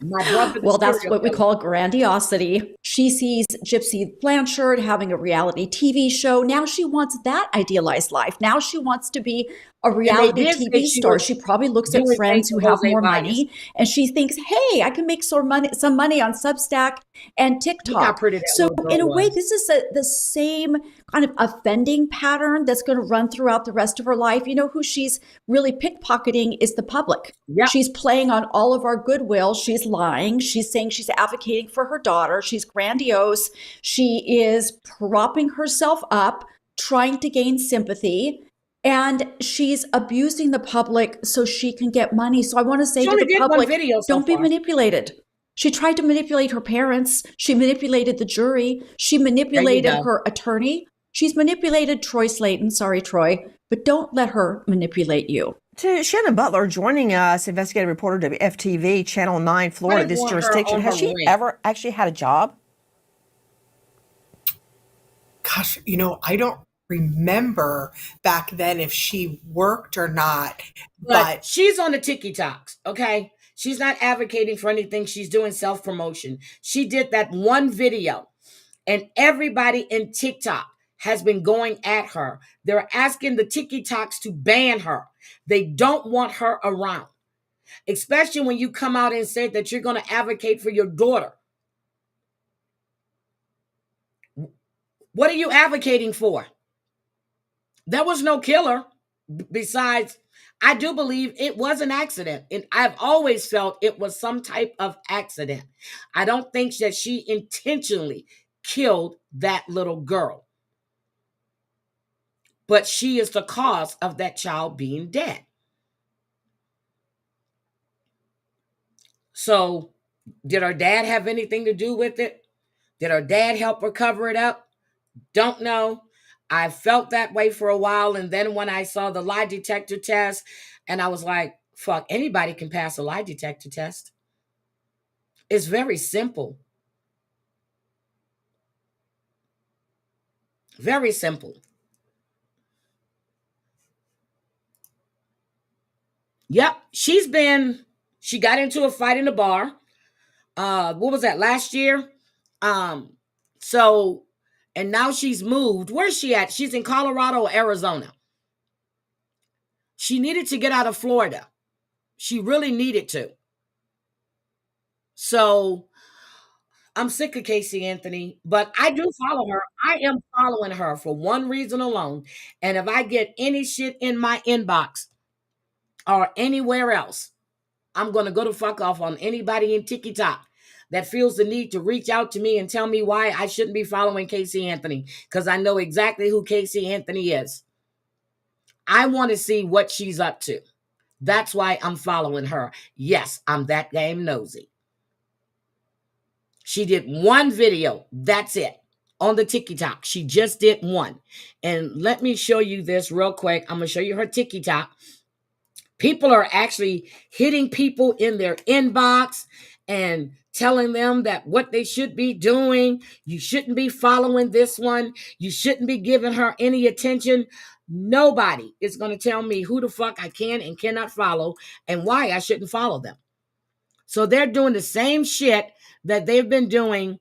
S1: My brother,
S2: well, that's what we call grandiosity. She sees Gypsy Blanchard having a reality TV show. Now she wants that idealized life. Now she wants to be a reality TV star. She probably looks at friends who have more money and she thinks, hey, I can make some money on Substack and TikTok. So in a way, this is the same kind of offending pattern that's going to run throughout the rest of her life. You know who she's really pickpocketing is the public. Yep. She's playing on all of our goodwill. She's lying. She's saying she's advocating for her daughter. She's grandiose. She is propping herself up, trying to gain sympathy. And she's abusing the public so she can get money. So I want to say to the public, don't be manipulated. She tried to manipulate her parents. She manipulated the jury. She manipulated her attorney. She's manipulated Troy Slayton. Sorry, Troy. But don't let her manipulate you.
S19: To Shannon Butler joining us, investigative reporter WFTV, Channel 9, Florida, this jurisdiction. Has she ever actually had a job?
S20: Gosh, I don't remember back then if she worked or not.
S1: But she's on the TikToks, okay? She's not advocating for anything. She's doing self-promotion. She did that one video, and everybody in TikTok has been going at her. They're asking the TikToks to ban her. They don't want her around, especially when you come out and say that you're going to advocate for your daughter. What are you advocating for? There was no killer. Besides, I do believe it was an accident. And I've always felt it was some type of accident. I don't think that she intentionally killed that little girl. But she is the cause of that child being dead. So, did her dad have anything to do with it? Did her dad help her cover it up? Don't know. I felt that way for a while. And then when I saw the lie detector test, and I was like, fuck, anybody can pass a lie detector test. It's very simple. Very simple. Yep, she got into a fight in the bar. What was that, last year? And now she's moved. Where's she at? She's in Colorado or Arizona. She needed to get out of Florida. She really needed to. So I'm sick of Casey Anthony, but I do follow her. I am following her for one reason alone. And if I get any shit in my inbox or anywhere else, I'm going to go to fuck off on anybody in TikTok that feels the need to reach out to me and tell me why I shouldn't be following Casey Anthony, because I know exactly who Casey Anthony is. I want to see what she's up to. That's why I'm following her. Yes, I'm that damn nosy. She did one video. That's it. On the TikTok. She just did one. And let me show you this real quick. I'm going to show you her TikTok. People are actually hitting people in their inbox and telling them that what they should be doing. You shouldn't be following this one. You shouldn't be giving her any attention. Nobody is going to tell me who the fuck I can and cannot follow and why I shouldn't follow them. So they're doing the same shit that they've been doing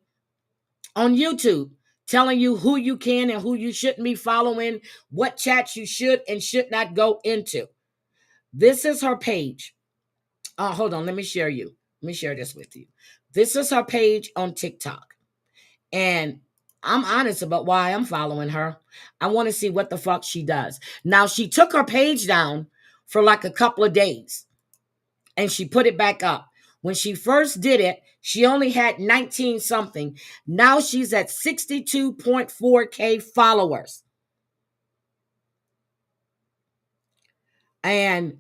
S1: on YouTube, telling you who you can and who you shouldn't be following, what chats you should and should not go into. This is her page. Hold on, let me share this with you. This is her page on TikTok. And I'm honest about why I'm following her. I want to see what the fuck she does. Now, she took her page down for like a couple of days and she put it back up. When she first did it, she only had 19 something. Now she's at 62.4K followers. And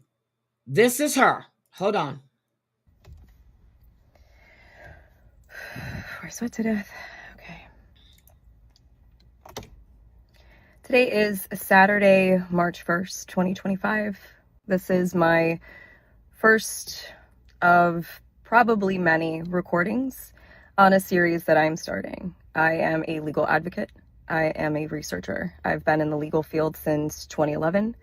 S1: this is her. Hold on.
S22: We're sweat to death. Okay. Today is Saturday, March 1st, 2025. This is my first of probably many recordings on a series that I'm starting. I am a legal advocate. I am a researcher. I've been in the legal field since 2011.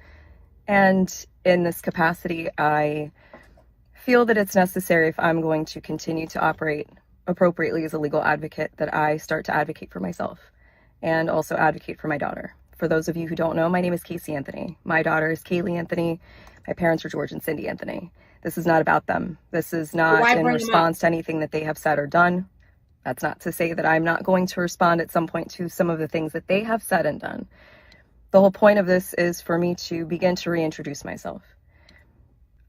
S22: And in this capacity, I feel that it's necessary, if I'm going to continue to operate appropriately as a legal advocate, that I start to advocate for myself and also advocate for my daughter. For those of you who don't know, my name is Casey Anthony. My daughter is Kaylee Anthony. My parents are George and Cindy Anthony. This is not about them. This is not in response to anything that they have said or done. That's not to say that I'm not going to respond at some point to some of the things that they have said and done. The whole point of this is for me to begin to reintroduce myself.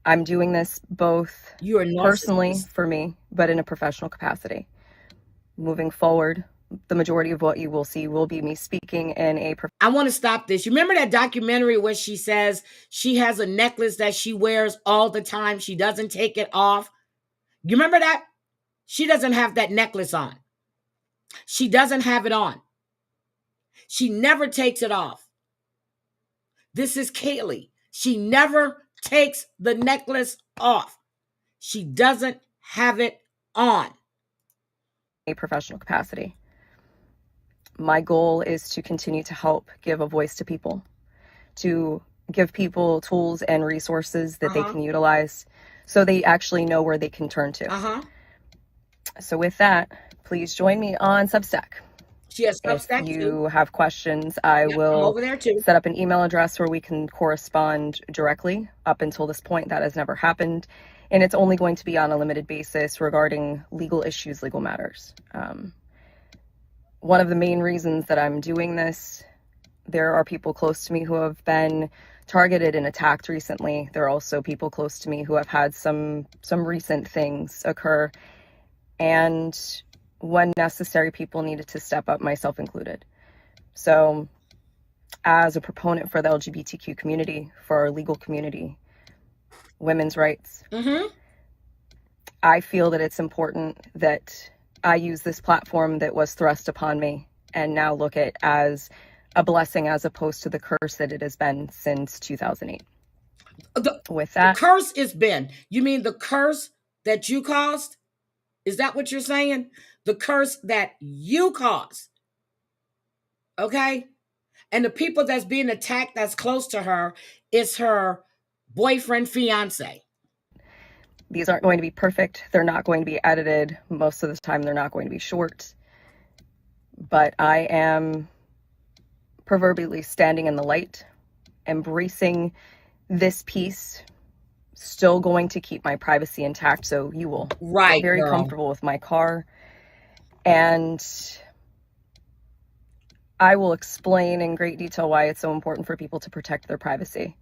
S22: I'm doing this both personally for me, but in a professional capacity. Moving forward, the majority of what you will see will be me speaking in a...
S1: I want to stop this. You remember that documentary where she says she has a necklace that she wears all the time. She doesn't take it off. You remember that? She doesn't have that necklace on. She doesn't have it on. She never takes it off. This is Kaylee. She never takes the necklace off. She doesn't have it on.
S22: A professional capacity. My goal is to continue to help give a voice to people, to give people tools and resources that they can utilize so they actually know where they can turn to. So with that, please join me on Substack.
S1: She has Substack
S22: if you have questions, I will
S1: over there too.
S22: Set up an email address where we can correspond directly. Up until this point, that has never happened. And it's only going to be on a limited basis regarding legal issues, legal matters. One of the main reasons that I'm doing this, there are people close to me who have been targeted and attacked recently. There are also people close to me who have had some recent things occur. And when necessary, people needed to step up, myself included. So as a proponent for the LGBTQ community, for our legal community, women's rights, I feel that it's important that I use this platform that was thrust upon me and now look at as a blessing as opposed to the curse that it has been since 2008. With that,
S1: the curse is been. You mean the curse that you caused? Is that what you're saying? The curse that you caused. Okay? And the people that's being attacked that's close to her is her boyfriend, fiance.
S22: These aren't going to be perfect. They're not going to be edited. Most of the time, they're not going to be short. But I am proverbially standing in the light, embracing this piece, still going to keep my privacy intact. So you will
S1: be
S22: very comfortable with my car. And I will explain in great detail why it's so important for people to protect their privacy.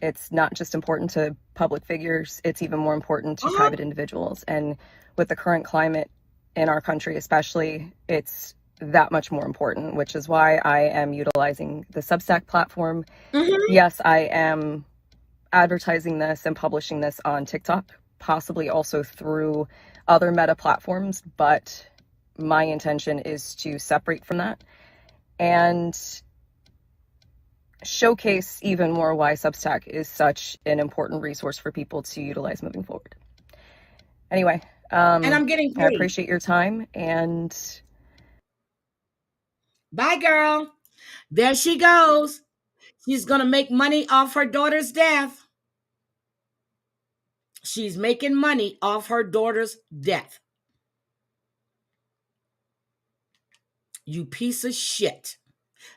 S22: It's not just important to public figures, it's even more important to private individuals. And with the current climate in our country especially, it's that much more important, which is why I am utilizing the Substack platform. Yes, I am advertising this and publishing this on TikTok, possibly also through other meta platforms, but my intention is to separate from that and showcase even more why Substack is such an important resource for people to utilize moving forward. Anyway,
S1: and I'm getting paid.
S22: I appreciate your time and
S1: bye, girl. There she goes. She's gonna make money off her daughter's death. She's making money off her daughter's death. You piece of shit.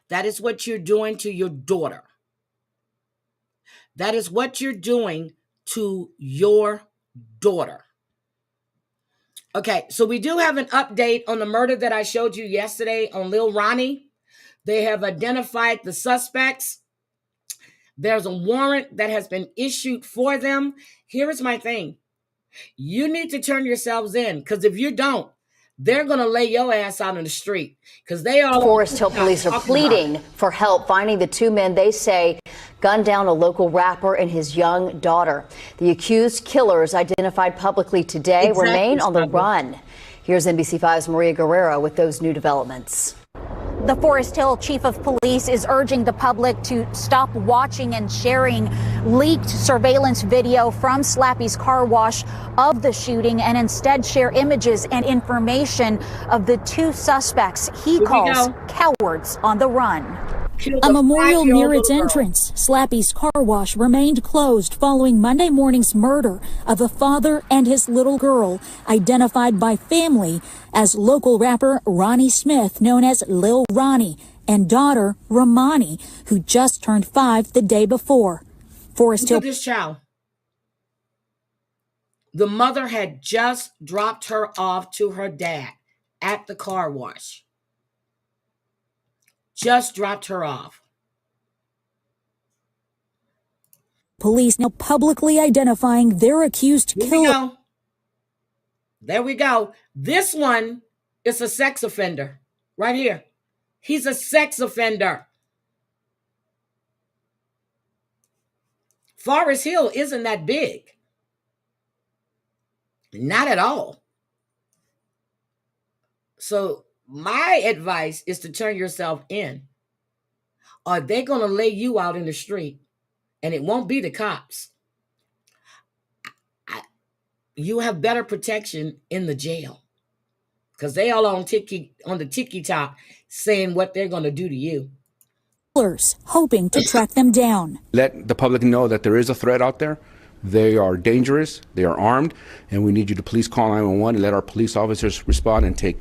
S1: That is what you're doing to your daughter. That is what you're doing to your daughter. Okay, so we do have an update on the murder that I showed you yesterday on Lil Ronnie. They have identified the suspects. There's a warrant that has been issued for them. Here is my thing. You need to turn yourselves in, because if you don't, they're going to lay your ass out on the street because they are.
S3: Forest Hill police are pleading for help finding the two men they say gunned down a local rapper and his young daughter. The accused killers, identified publicly today, remain on the run. Here's NBC5's Maria Guerrero with those new developments.
S4: The Forest Hill chief of police is urging the public to stop watching and sharing leaked surveillance video from Slappy's car wash of the shooting and instead share images and information of the two suspects he calls cowards on the run.
S23: A memorial near its entrance, Slappy's car wash, remained closed following Monday morning's murder of a father and his little girl, identified by family as local rapper Ronnie Smith, known as Lil Ronnie, and daughter Ramani, who just turned 5 the day before. Forest Hill.
S1: Look at this child. The mother had just dropped her off to her dad at the car wash. Just dropped her off.
S23: Police now publicly identifying their accused killer.
S1: There we go. This one is a sex offender right here. He's a sex offender. Forest Hill isn't that big. Not at all. So my advice is to turn yourself in, or they're going to lay you out in the street, and it won't be the cops. You have better protection in the jail, because they all on the ticky-tock saying what they're going to do to you.
S23: Hoping to track them down.
S24: Let the public know that there is a threat out there. They are dangerous, they are armed, and we need you to please call 911 and let our police officers respond and take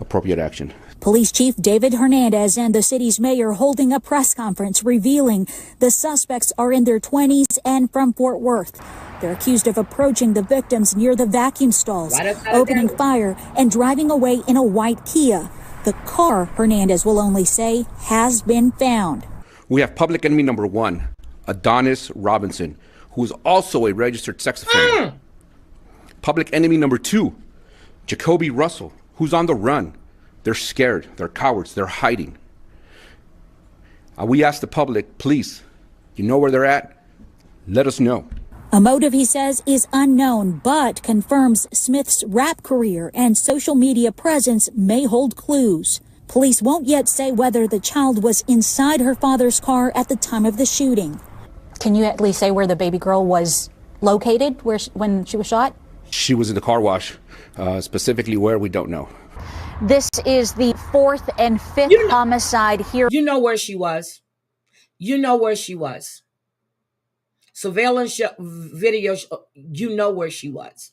S24: appropriate action.
S23: Police Chief David Hernandez and the city's mayor holding a press conference revealing the suspects are in their 20s and from Fort Worth. They're accused of approaching the victims near the vacuum stalls, opening fire, and driving away in a white Kia. The car, Hernandez will only say, has been found.
S24: We have public enemy number 1, Adonis Robinson, who is also a registered sex offender. Public enemy number 2, Jacoby Russell, who's on the run. They're scared, they're cowards, they're hiding. We ask the public, please, you know where they're at? Let us know.
S23: A motive, he says, is unknown, but confirms Smith's rap career and social media presence may hold clues. Police won't yet say whether the child was inside her father's car at the time of the shooting.
S4: Can you at least say where the baby girl was located when she was shot?
S24: She was in the car wash, specifically where we don't know.
S4: This is the 4th and 5th homicide here.
S1: You know where she was. You know where she was. Surveillance video, you know where she was.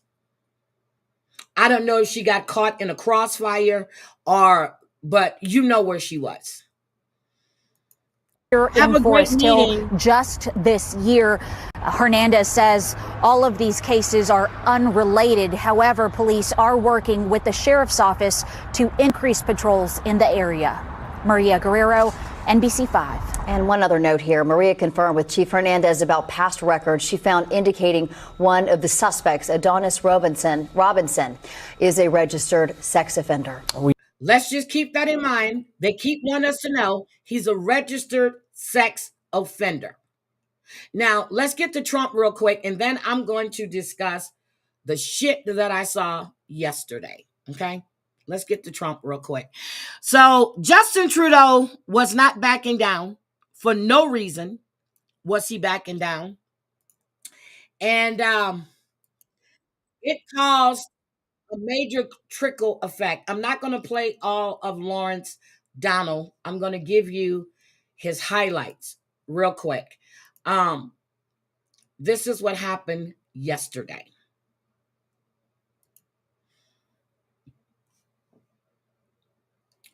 S1: I don't know if she got caught in a crossfire but you know where she was.
S4: In Forest Hill just this year. Hernandez says all of these cases are unrelated. However, police are working with the sheriff's office to increase patrols in the area. Maria Guerrero, NBC5.
S3: And one other note here. Maria confirmed with Chief Hernandez about past records she found indicating one of the suspects, Adonis Robinson, is a registered sex offender.
S1: Let's just keep that in mind. They keep wanting us to know he's a registered sex offender. Now, let's get to Trump real quick, and then I'm going to discuss the shit that I saw yesterday, okay? Let's get to Trump real quick. So, Justin Trudeau was not backing down. For no reason was he backing down. And it caused a major trickle effect. I'm not going to play all of Lawrence Donald. I'm going to give you his highlights real quick. This is what happened yesterday.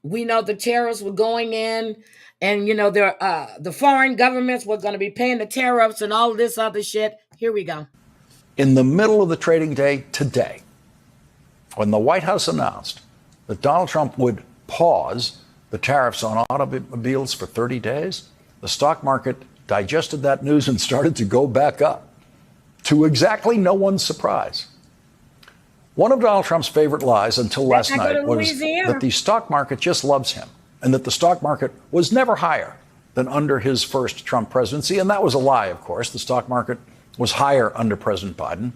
S1: We know the tariffs were going in, and the foreign governments were going to be paying the tariffs and all this other shit. Here we go.
S25: In the middle of the trading day today, when the White House announced that Donald Trump would pause the tariffs on automobiles for 30 days, the stock market digested that news and started to go back up, to exactly no one's surprise. One of Donald Trump's favorite lies until last night was that the stock market just loves him and that the stock market was never higher than under his first Trump presidency. And that was a lie, of course. The stock market was higher under President Biden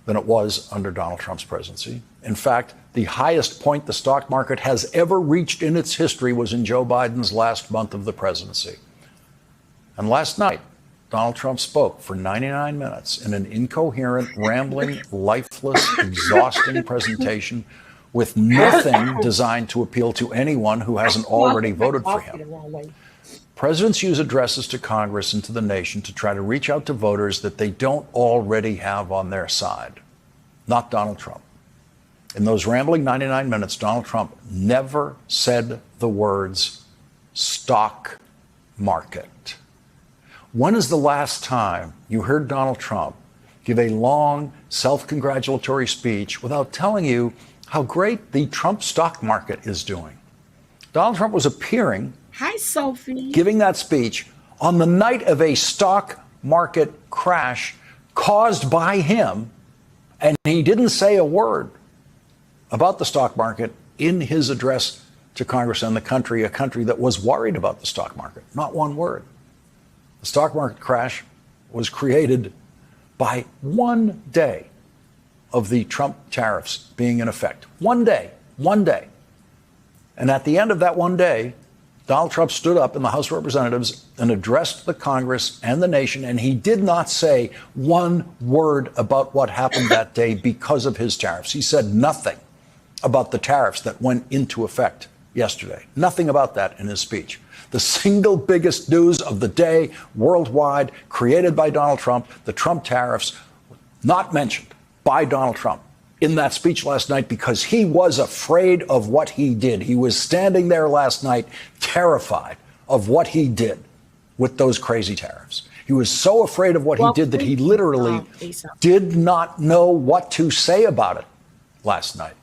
S25: than it was under Donald Trump's presidency. In fact, the highest point the stock market has ever reached in its history was in Joe Biden's last month of the presidency. And last night, Donald Trump spoke for 99 minutes in an incoherent, rambling, lifeless, exhausting presentation with nothing designed to appeal to anyone who hasn't already voted for him. Presidents use addresses to Congress and to the nation to try to reach out to voters that they don't already have on their side. Not Donald Trump. In those rambling 99 minutes, Donald Trump never said the words stock market. When is the last time you heard Donald Trump give a long, self-congratulatory speech without telling you how great the Trump stock market is doing? Donald Trump was appearing,
S1: hi, Sophie,
S25: giving that speech on the night of a stock market crash caused by him, and he didn't say a word about the stock market in his address to Congress and the country, a country that was worried about the stock market. Not one word. The stock market crash was created by 1 day of the Trump tariffs being in effect. 1 day. And at the end of that 1 day, Donald Trump stood up in the House of Representatives and addressed the Congress and the nation, and he did not say one word about what happened that day because of his tariffs. He said nothing about the tariffs that went into effect yesterday. Nothing about that in his speech. The single biggest news of the day worldwide, created by Donald Trump, the Trump tariffs, not mentioned by Donald Trump in that speech last night because he was afraid of what he did. He was standing there last night terrified of what he did with those crazy tariffs. He was so afraid of what he did that he literally did not know what to say about it last night.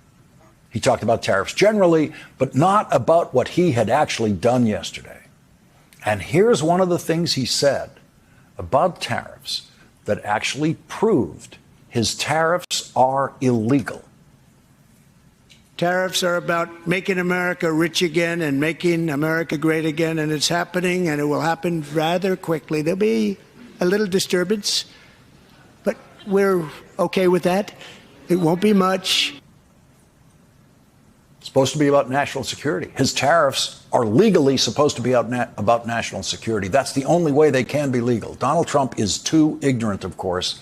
S25: He talked about tariffs generally, but not about what he had actually done yesterday. And here's one of the things he said about tariffs that actually proved his tariffs are illegal.
S5: Tariffs are about making America rich again and making America great again, and it's happening, and it will happen rather quickly. There'll be a little disturbance, but we're okay with that. It won't be much.
S25: Supposed to be about national security. His tariffs are legally supposed to be about national security. That's the only way they can be legal. Donald Trump is too ignorant, of course,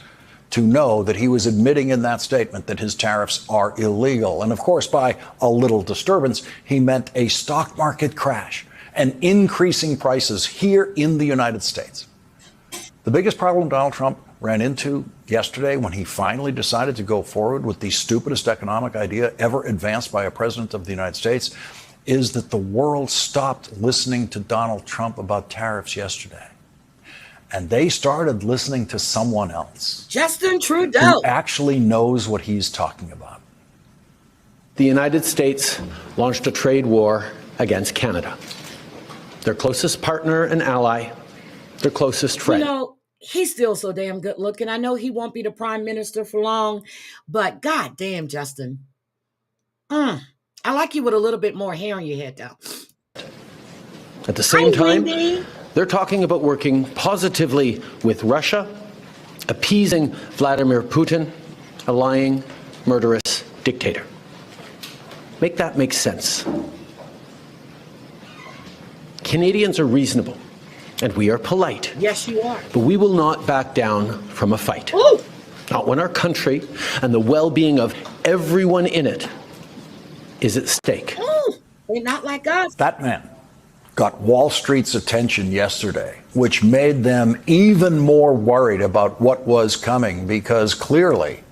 S25: to know that he was admitting in that statement that his tariffs are illegal. And of course, by a little disturbance, he meant a stock market crash and increasing prices here in the United States. The biggest problem Donald Trump ran into yesterday when he finally decided to go forward with the stupidest economic idea ever advanced by a president of the United States is that the world stopped listening to Donald Trump about tariffs yesterday. And they started listening to someone else.
S1: Justin Trudeau.
S25: Who actually knows what he's talking about.
S6: The United States launched a trade war against Canada. Their closest partner and ally, their closest friend.
S1: You know, he's still so damn good looking. I know he won't be the prime minister for long, but God damn, Justin. I like you with a little bit more hair on your head, though.
S6: At the same time, they're talking about working positively with Russia, appeasing Vladimir Putin, a lying, murderous dictator. Make that make sense. Canadians are reasonable, and we are polite.
S1: Yes, you are.
S6: But we will not back down from a fight.
S1: Ooh.
S6: Not when our country and the well-being of everyone in it is at stake.
S1: They're not like us.
S25: That man got Wall Street's attention yesterday, which made them even more worried about what was coming because clearly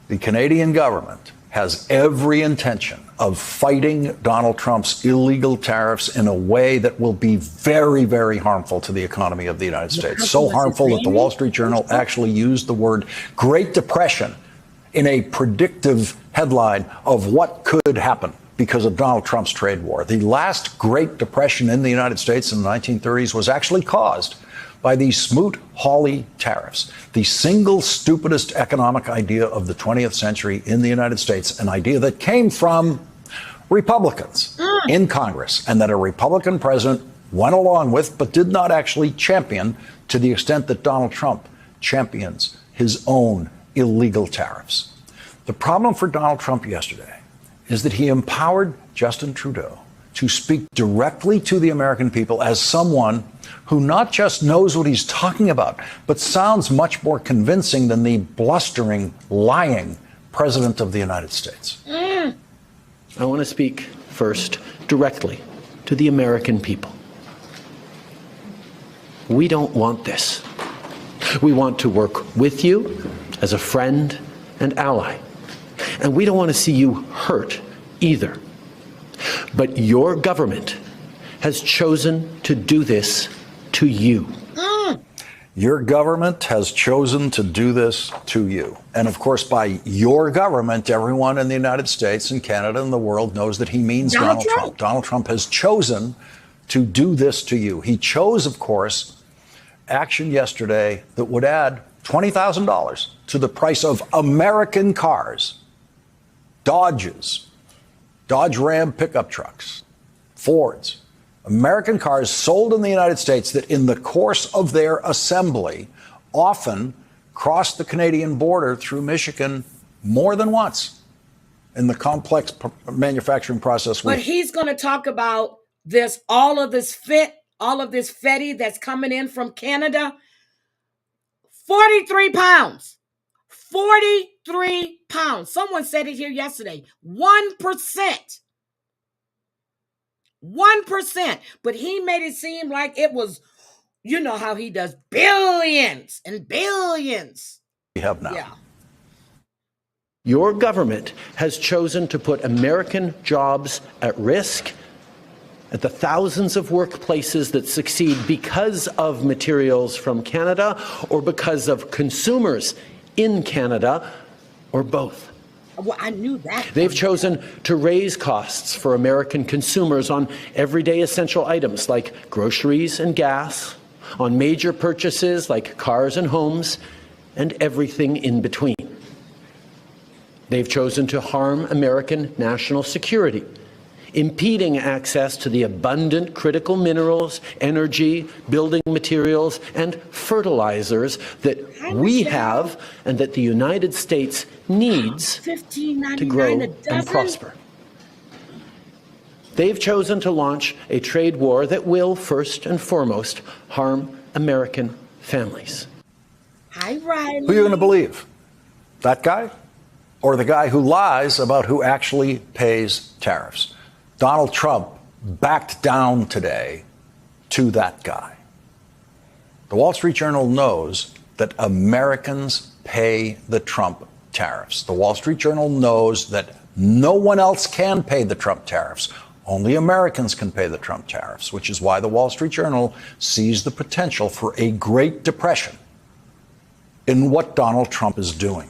S25: the Canadian government has every intention of fighting Donald Trump's illegal tariffs in a way that will be very, very harmful to the economy of the United States. So harmful that the Wall Street Journal actually used the word Great Depression in a predictive headline of what could happen because of Donald Trump's trade war. The last Great Depression in the United States in the 1930s was actually caused by the Smoot-Hawley tariffs, the single stupidest economic idea of the 20th century in the United States, an idea that came from Republicans in Congress and that a Republican president went along with, but did not actually champion to the extent that Donald Trump champions his own illegal tariffs. The problem for Donald Trump yesterday is that he empowered Justin Trudeau to speak directly to the American people as someone who not just knows what he's talking about, but sounds much more convincing than the blustering, lying President of the United States.
S6: I want to speak first directly to the American people. We don't want this. We want to work with you as a friend and ally. And we don't want to see you hurt either. But your government has chosen to do this to you.
S25: Your government has chosen to do this to you. And of course, by your government, everyone in the United States and Canada and the world knows that he means Donald Trump. Donald Trump has chosen to do this to you. He chose, of course, action yesterday that would add $20,000 to the price of American cars, Dodges, Dodge Ram pickup trucks, Fords, American cars sold in the United States that in the course of their assembly often crossed the Canadian border through Michigan more than once in the complex manufacturing process.
S1: But he's going to talk about this, all of this fetty that's coming in from Canada. 43 pounds. 43 pounds. Someone said it here yesterday. 1%. 1%. But he made it seem like it was, you know how he does, billions and billions.
S25: We have now.
S1: Yeah.
S6: Your government has chosen to put American jobs at risk, at the thousands of workplaces that succeed because of materials from Canada or because of consumers in Canada, or both.
S1: Well, I knew that.
S6: They've chosen to raise costs for American consumers on everyday essential items like groceries and gas, on major purchases like cars and homes, and everything in between. They've chosen to harm American national security, impeding access to the abundant critical minerals, energy, building materials, and fertilizers that we have and that the United States needs to grow and prosper. They've chosen to launch a trade war that will, first and foremost, harm American families.
S1: Hi, Riley.
S25: Who are you going to believe? That guy? Or the guy who lies about who actually pays tariffs? Donald Trump backed down today to that guy. The Wall Street Journal knows that Americans pay the Trump tariffs. The Wall Street Journal knows that no one else can pay the Trump tariffs. Only Americans can pay the Trump tariffs, which is why the Wall Street Journal sees the potential for a Great Depression in what Donald Trump is doing.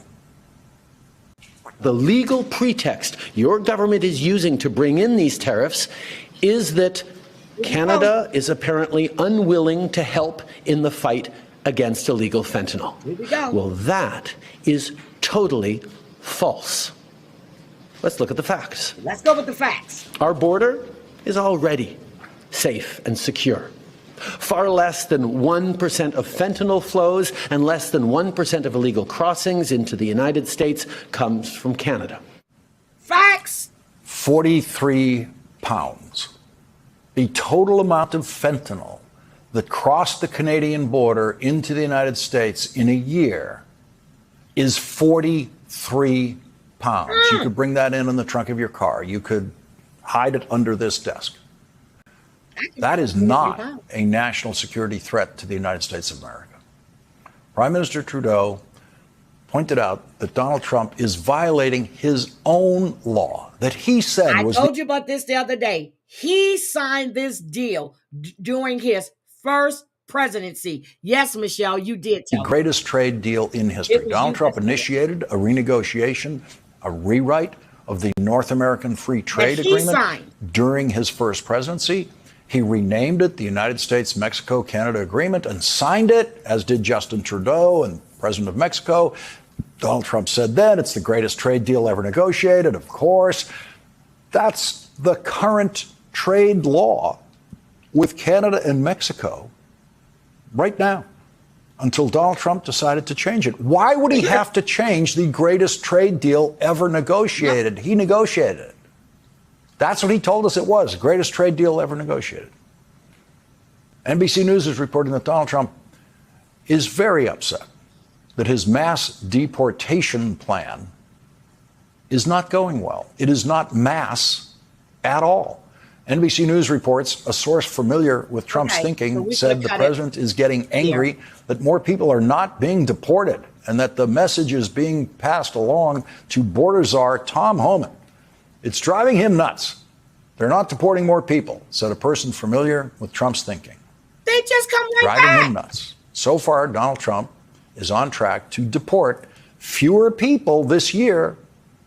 S6: The legal pretext your government is using to bring in these tariffs is that Canada is apparently unwilling to help in the fight against illegal fentanyl.
S1: Here we go.
S6: Well, that is totally false. Let's look at the facts.
S1: Let's go with the facts.
S6: Our border is already safe and secure. Far less than 1% of fentanyl flows and less than 1% of illegal crossings into the United States comes from Canada.
S1: Facts.
S25: 43 pounds. The total amount of fentanyl that crossed the Canadian border into the United States in a year is 43 pounds. You could bring that in the trunk of your car. You could hide it under this desk. That is not a national security threat to the United States of America. Prime Minister Trudeau pointed out that Donald Trump is violating his own law that he said was...
S1: I told you about this the other day. He signed this deal during his first presidency. Yes, Michelle, you did tell
S25: the greatest trade deal in history. Donald Trump initiated a renegotiation, a rewrite of the North American Free Trade Agreement during his first presidency. He renamed it the United States-Mexico-Canada Agreement and signed it, as did Justin Trudeau and President of Mexico. Donald Trump said then it's the greatest trade deal ever negotiated, of course. That's the current trade law with Canada and Mexico right now until Donald Trump decided to change it. Why would he have to change the greatest trade deal ever negotiated? He negotiated it. That's what he told us it was, the greatest trade deal ever negotiated. NBC News is reporting that Donald Trump is very upset that his mass deportation plan is not going well. It is not mass at all. NBC News reports a source familiar with Trump's thinking said the president is getting angry that more people are not being deported and that the message is being passed along to border czar Tom Homan. It's driving him nuts. They're not deporting more people, said a person familiar with Trump's thinking.
S1: They just come right
S25: driving
S1: back.
S25: him nuts. So far, Donald Trump is on track to deport fewer people this year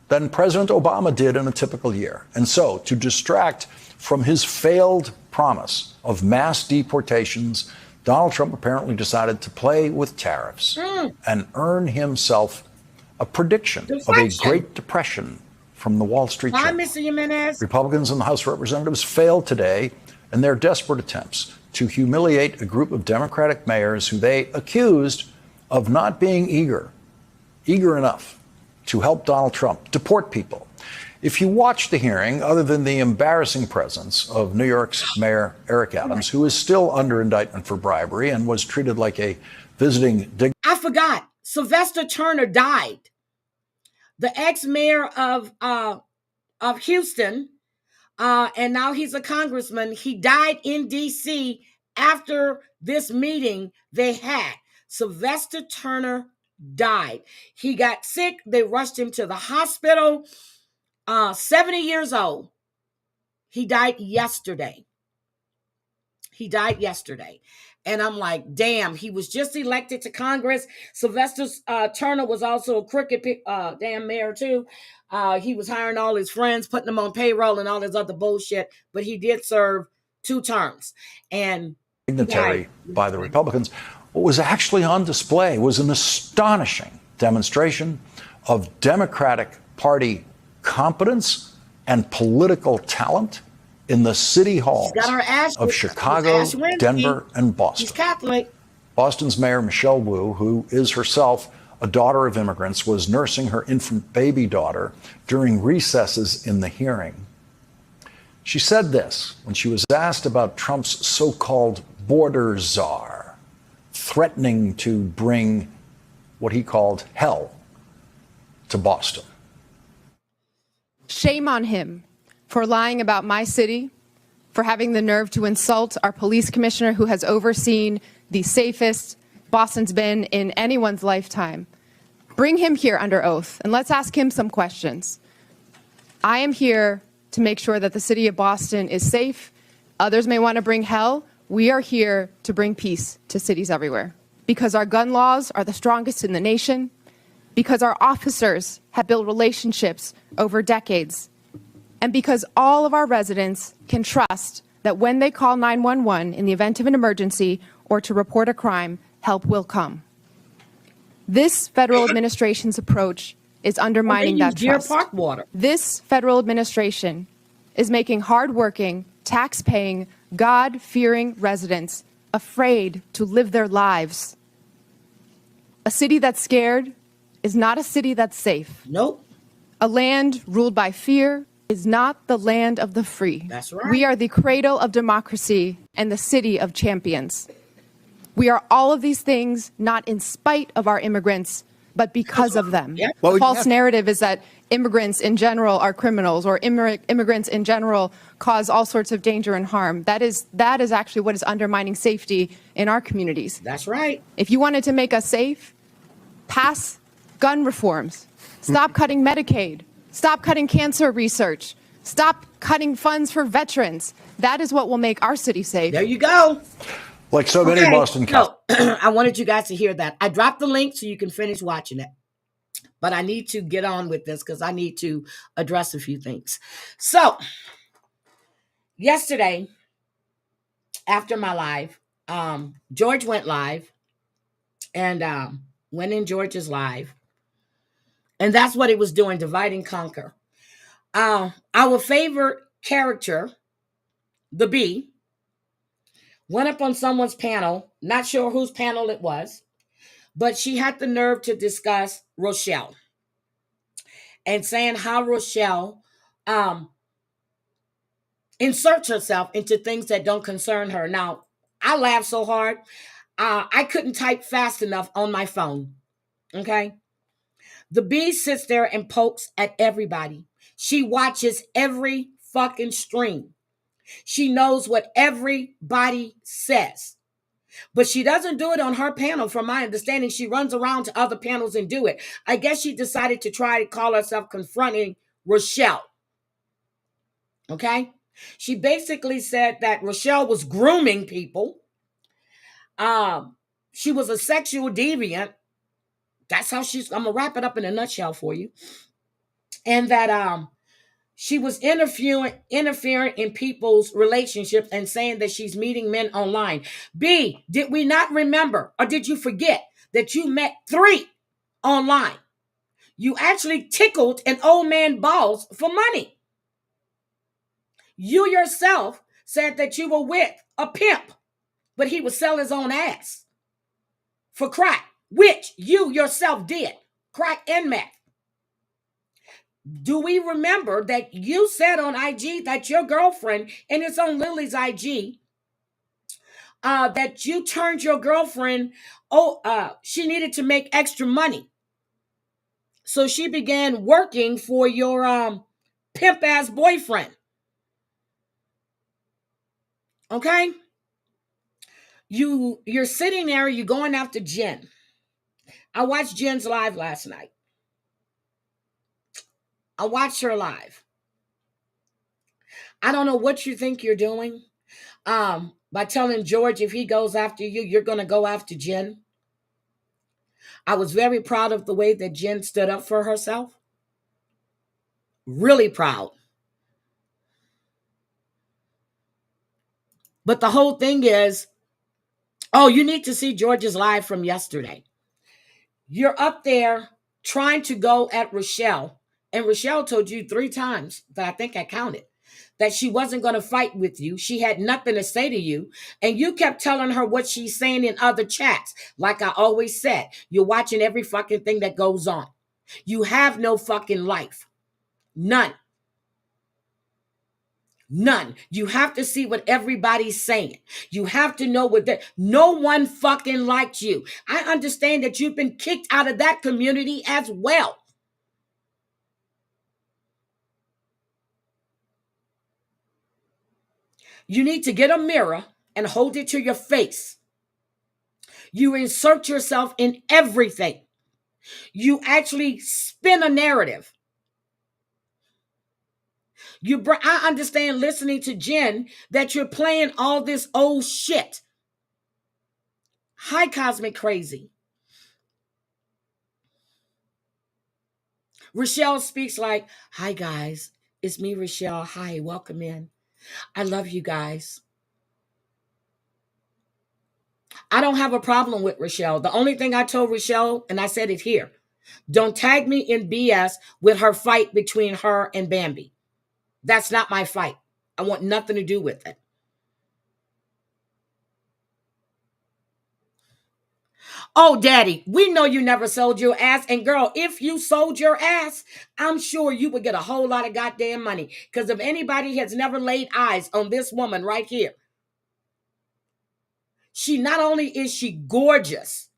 S25: than President Obama did in a typical year. And so, to distract from his failed promise of mass deportations, Donald Trump apparently decided to play with tariffs and earn himself a prediction of a Great Depression from the Wall Street
S1: Hi,
S25: Journal.
S1: Mr. Jimenez.
S25: Republicans in the House of Representatives failed today in their desperate attempts to humiliate a group of Democratic mayors who they accused of not being eager enough to help Donald Trump deport people. If you watch the hearing, other than the embarrassing presence of New York's Mayor Eric Adams, who is still under indictment for bribery and was treated like a visiting dignitary.
S1: I forgot. Sylvester Turner died. The ex-mayor of Houston, and now he's a congressman. He died in D.C. after this meeting they had. Sylvester Turner died. He got sick. They rushed him to the hospital. 70 years old. He died yesterday. And I'm like, damn, he was just elected to Congress. Sylvester Turner was also a crooked damn mayor too. He was hiring all his friends, putting them on payroll and all this other bullshit. But he did serve 2 terms. And
S25: dignitary by the Republicans. What was actually on display was an astonishing demonstration of Democratic Party competence and political talent in the city halls of Chicago, Denver, and Boston.
S1: He's Catholic.
S25: Boston's Mayor Michelle Wu, who is herself a daughter of immigrants, was nursing her infant baby daughter during recesses in the hearing. She said this when she was asked about Trump's so-called border czar threatening to bring what he called hell to Boston.
S7: Shame on him for lying about my city, for having the nerve to insult our police commissioner who has overseen the safest Boston's been in anyone's lifetime. Bring him here under oath and let's ask him some questions. I am here to make sure that the city of Boston is safe. Others may want to bring hell. We are here to bring peace to cities everywhere because our gun laws are the strongest in the nation, because our officers have built relationships over decades, and because all of our residents can trust that when they call 911 in the event of an emergency or to report a crime, help will come. This federal administration's approach is undermining that trust.
S1: Park water.
S7: This federal administration is making hardworking, tax-paying, God-fearing residents afraid to live their lives. A city that's scared is not a city that's safe.
S1: Nope.
S7: A land ruled by fear is not the land of the free.
S1: That's right.
S7: We are the cradle of democracy and the city of champions. We are all of these things not in spite of our immigrants, but because of them.
S1: Yeah.
S7: The false narrative is that immigrants in general are criminals or immigrants in general cause all sorts of danger and harm. That is actually what is undermining safety in our communities.
S1: That's right.
S7: If you wanted to make us safe, pass gun reforms. Stop cutting Medicaid. Stop cutting cancer research. Stop cutting funds for veterans. That is what will make our city safe.
S1: There you go.
S25: Like so many Boston
S1: No, I wanted you guys to hear that. I dropped the link so you can finish watching it. But I need to get on with this because I need to address a few things. So, yesterday, after my live, George went live and went in George's live. And that's what it was doing, divide and conquer. Our favorite character, the bee, went up on someone's panel, not sure whose panel it was, but she had the nerve to discuss Rochelle and saying how Rochelle inserts herself into things that don't concern her. Now, I laughed so hard, I couldn't type fast enough on my phone. Okay? The bee sits there and pokes at everybody. She watches every fucking stream. She knows what everybody says. But she doesn't do it on her panel, from my understanding. She runs around to other panels and do it. I guess she decided to try to call herself confronting Rochelle. Okay? She basically said that Rochelle was grooming people. She was a sexual deviant. That's how I'm going to wrap it up in a nutshell for you. And that she was interfering in people's relationships and saying that she's meeting men online. B, did we not remember, or did you forget that you met 3 online? You actually tickled an old man balls for money. You yourself said that you were with a pimp, but he would sell his own ass for crack, which you yourself did, crack and meth. Do we remember that you said on IG that your girlfriend, and it's on Lily's IG, that you turned your girlfriend, she needed to make extra money. So she began working for your pimp ass boyfriend. Okay? You're sitting there, you're going after Jen. I watched Jen's live last night. I watched her live. I don't know what you think you're doing by telling George if he goes after you, you're going to go after Jen. I was very proud of the way that Jen stood up for herself. Really proud. But the whole thing is, you need to see George's live from yesterday. You're up there trying to go at Rochelle, and Rochelle told you 3 times, that I think I counted, that she wasn't going to fight with you. She had nothing to say to you. And you kept telling her what she's saying in other chats. Like I always said, you're watching every fucking thing that goes on. You have no fucking life. None. None. You have to see what everybody's saying. You have to know no one fucking liked you. I understand that you've been kicked out of that community as well. You need to get a mirror and hold it to your face. You insert yourself in everything. You actually spin a narrative. I understand listening to Jen that you're playing all this old shit. Hi, Cosmic Crazy. Rochelle speaks like, hi, guys. It's me, Rochelle. Hi, welcome in. I love you guys. I don't have a problem with Rochelle. The only thing I told Rochelle, and I said it here, don't tag me in BS with her fight between her and Bambi. That's not my fight. I want nothing to do with it. Oh, Daddy, we know you never sold your ass. And girl, if you sold your ass, I'm sure you would get a whole lot of goddamn money. Because if anybody has never laid eyes on this woman right here, she not only is she gorgeous,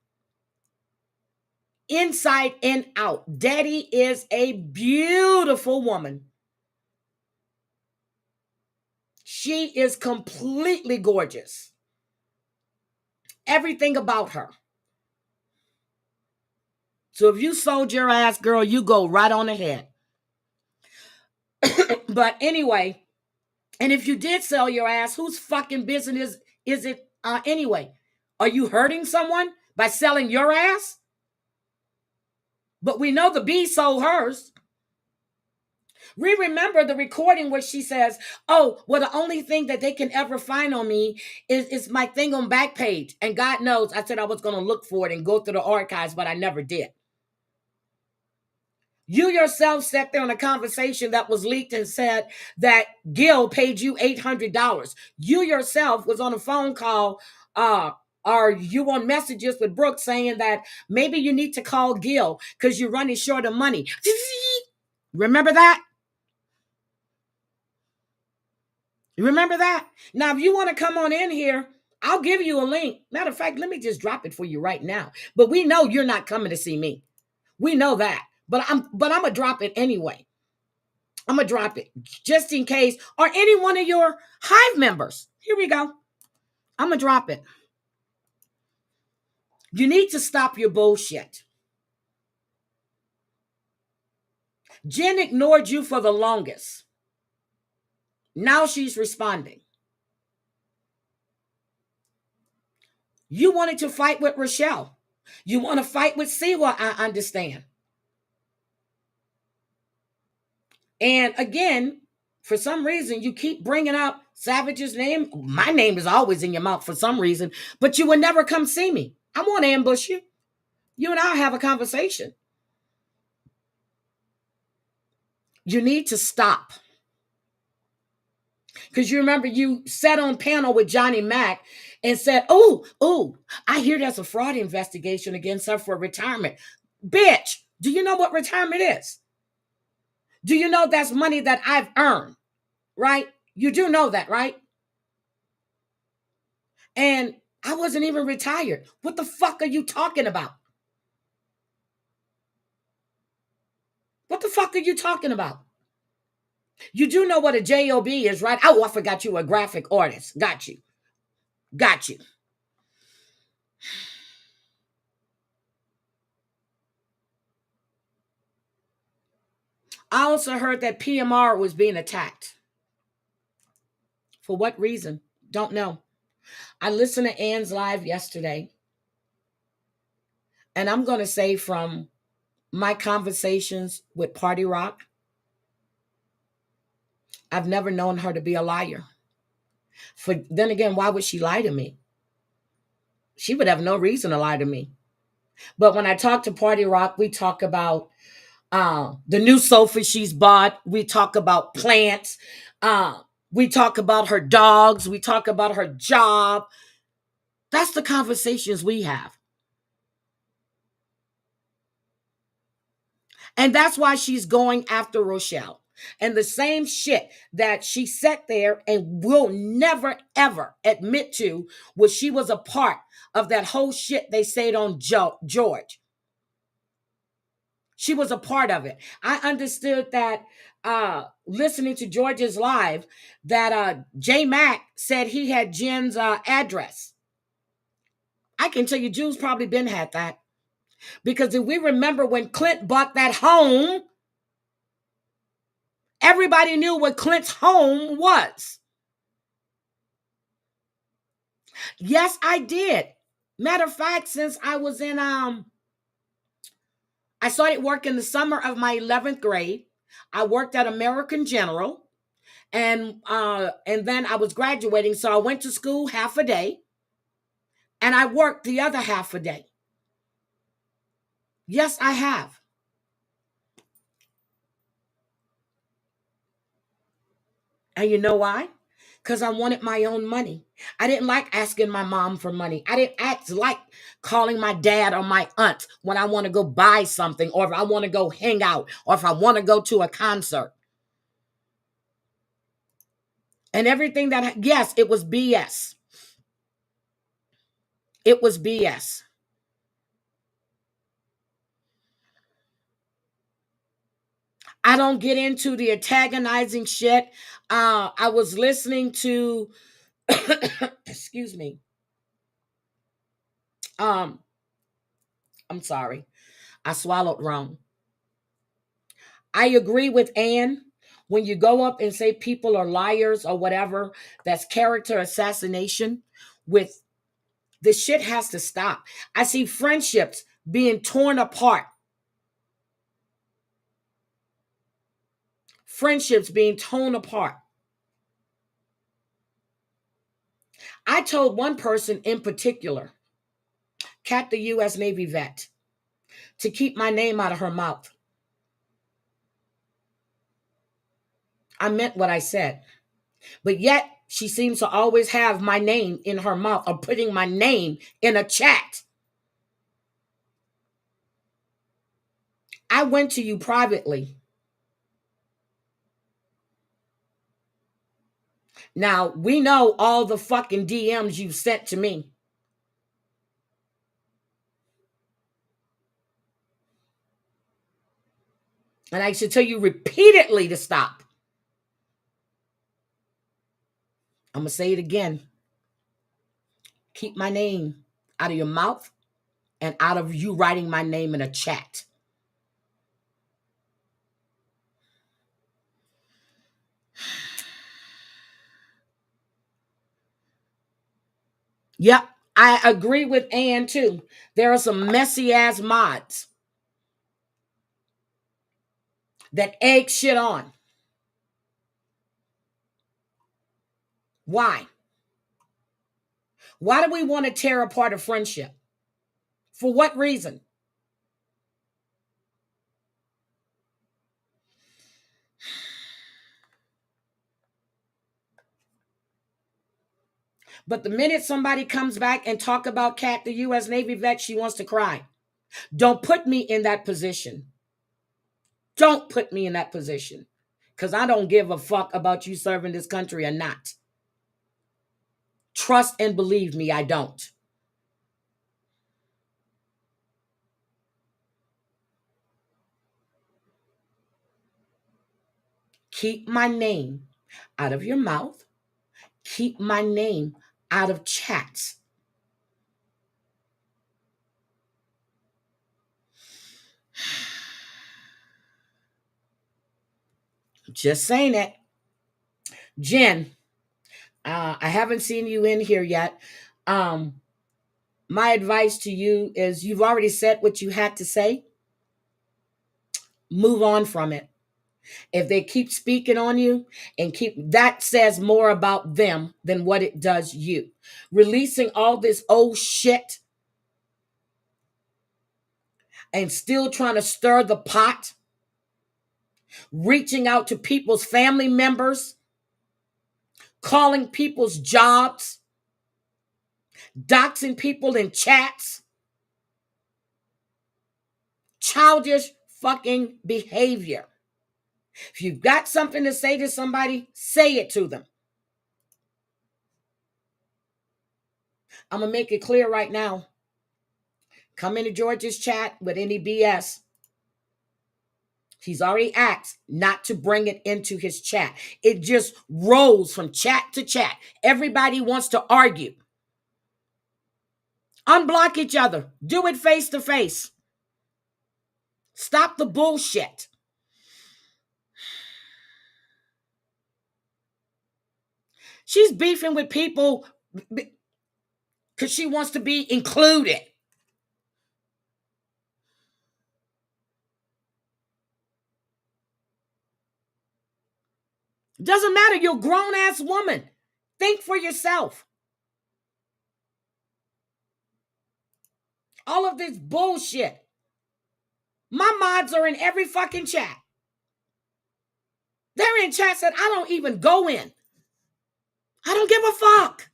S1: inside and out. Daddy is a beautiful woman. She is completely gorgeous. Everything about her. So if you sold your ass, girl, you go right on ahead. But anyway, and if you did sell your ass, whose fucking business is it anyway? Are you hurting someone by selling your ass? But we know the bee sold hers. We remember the recording where she says, oh, well, the only thing that they can ever find on me is my thing on Backpage. And God knows I said I was going to look for it and go through the archives, but I never did. You yourself sat there in a conversation that was leaked and said that Gil paid you $800. You yourself was on a phone call, or you on messages with Brooke saying that maybe you need to call Gil because you're running short of money. Remember that? You remember that? Now, if you want to come on in here, I'll give you a link. Matter of fact, let me just drop it for you right now. But we know you're not coming to see me. We know that. But I'm gonna drop it anyway. I'm gonna drop it just in case, or any one of your Hive members. Here we go. I'm gonna drop it. You need to stop your bullshit. Jen ignored you for the longest. Now she's responding. You wanted to fight with Rochelle. You want to fight with Siwa, I understand. And again, for some reason, you keep bringing up Savage's name. My name is always in your mouth for some reason, but you would never come see me. I want to ambush you. You and I have a conversation. You need to stop. Because you remember you sat on panel with Johnny Mack and said, oh, I hear there's a fraud investigation against her for retirement. Bitch, do you know what retirement is? Do you know that's money that I've earned, right? You do know that, right? And I wasn't even retired. What the fuck are you talking about? What the fuck are you talking about? You do know what a JOB is, right? Oh, I forgot you were a graphic artist. Got you. Got you. I also heard that PMR was being attacked. For what reason? Don't know. I listened to Ann's live yesterday. And I'm going to say from my conversations with Party Rock, I've never known her to be a liar. Then again, why would she lie to me? She would have no reason to lie to me. But when I talk to Party Rock, we talk about the new sofa she's bought. We talk about plants. We talk about her dogs. We talk about her job. That's the conversations we have. And that's why she's going after Rochelle. And the same shit that she sat there and will never, ever admit to was she was a part of that whole shit they said on George. She was a part of it. I understood that listening to George's live that J Mac said he had Jen's address. I can tell you Jules probably been had that. Because if we remember when Clint bought that home, everybody knew what Clint's home was. Yes, I did. Matter of fact, since I was in, I started working the summer of my 11th grade. I worked at American General, and then I was graduating, so I went to school half a day, and I worked the other half a day. Yes, I have. And you know why? Because I wanted my own money. I didn't like asking my mom for money. I didn't like calling my dad or my aunt when I want to go buy something, or if I want to go hang out, or if I want to go to a concert. And everything that, yes, it was BS. It was BS. I don't get into the antagonizing shit. I was listening to, excuse me. I'm sorry. I swallowed wrong. I agree with Ann. When you go up and say people are liars or whatever, that's character assassination. With this shit has to stop. I see friendships being torn apart. Friendships being torn apart. I told one person in particular, Kat, the U.S. Navy vet, to keep my name out of her mouth. I meant what I said. But yet, she seems to always have my name in her mouth or putting my name in a chat. I went to you privately. Now, we know all the fucking DMs you sent to me. And I should tell you repeatedly to stop. I'm going to say it again. Keep my name out of your mouth and out of you writing my name in a chat. Yep, I agree with Ann too. There are some messy ass mods that egg shit on. Why? Why do we want to tear apart a friendship? For what reason? But the minute somebody comes back and talk about Kat, the U.S. Navy vet, she wants to cry. Don't put me in that position. Don't put me in that position. Because I don't give a fuck about you serving this country or not. Trust and believe me, I don't. Keep my name out of your mouth. Keep my name out of chats. Just saying it. Jen, I haven't seen you in here yet. My advice to you is you've already said what you had to say. Move on from it. If they keep speaking on you and that says more about them than what it does you. Releasing all this old shit and still trying to stir the pot. Reaching out to people's family members. Calling people's jobs. Doxing people in chats. Childish fucking behavior. If you've got something to say to somebody, say it to them. I'm going to make it clear right now. Come into George's chat with any BS. He's already asked not to bring it into his chat. It just rolls from chat to chat. Everybody wants to argue. Unblock each other. Do it face to face. Stop the bullshit. She's beefing with people because she wants to be included. Doesn't matter. You're a grown-ass woman. Think for yourself. All of this bullshit. My mods are in every fucking chat. They're in chats that I don't even go in. I don't give a fuck.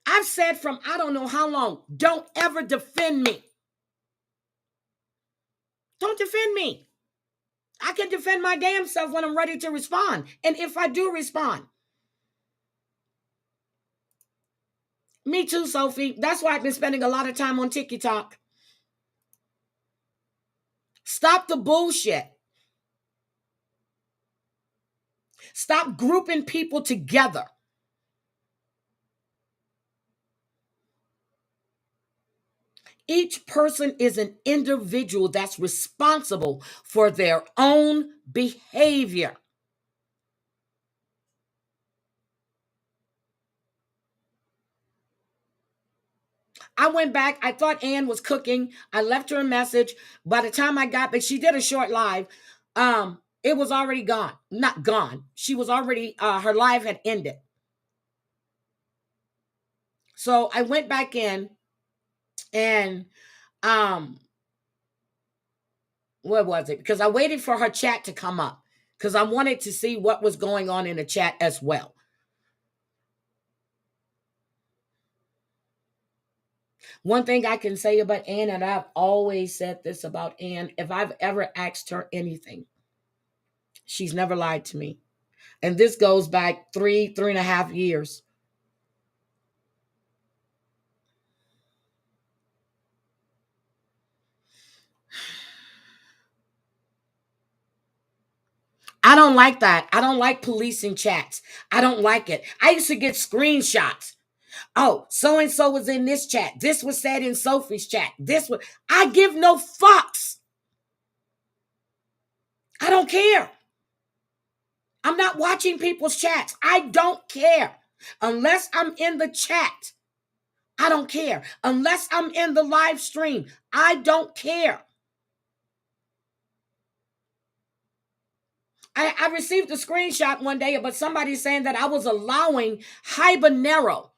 S1: I've said from I don't know how long, don't ever defend me. Don't defend me. I can defend my damn self when I'm ready to respond. And if I do respond. Me too, Sophie. That's why I've been spending a lot of time on TikTok. Stop the bullshit. Stop grouping people together. Each person is an individual that's responsible for their own behavior. I went back. I thought Ann was cooking. I left her a message. By the time I got back, she did a short live. It was already gone. Not gone. She was already, her live had ended. So I went back in and What was it? Because I waited for her chat to come up because I wanted to see what was going on in the chat as well. One thing I can say about Ann, and I've always said this about Ann, if I've ever asked her anything, she's never lied to me. And this goes back 3.5 years. I don't like that. I don't like policing chats. I don't like it. I used to get screenshots. Oh, so-and-so was in this chat. This was said in Sophie's chat. I give no fucks. I don't care. I'm not watching people's chats. I don't care. Unless I'm in the chat, I don't care. Unless I'm in the live stream, I don't care. I received a screenshot one day about somebody saying that I was allowing Habanero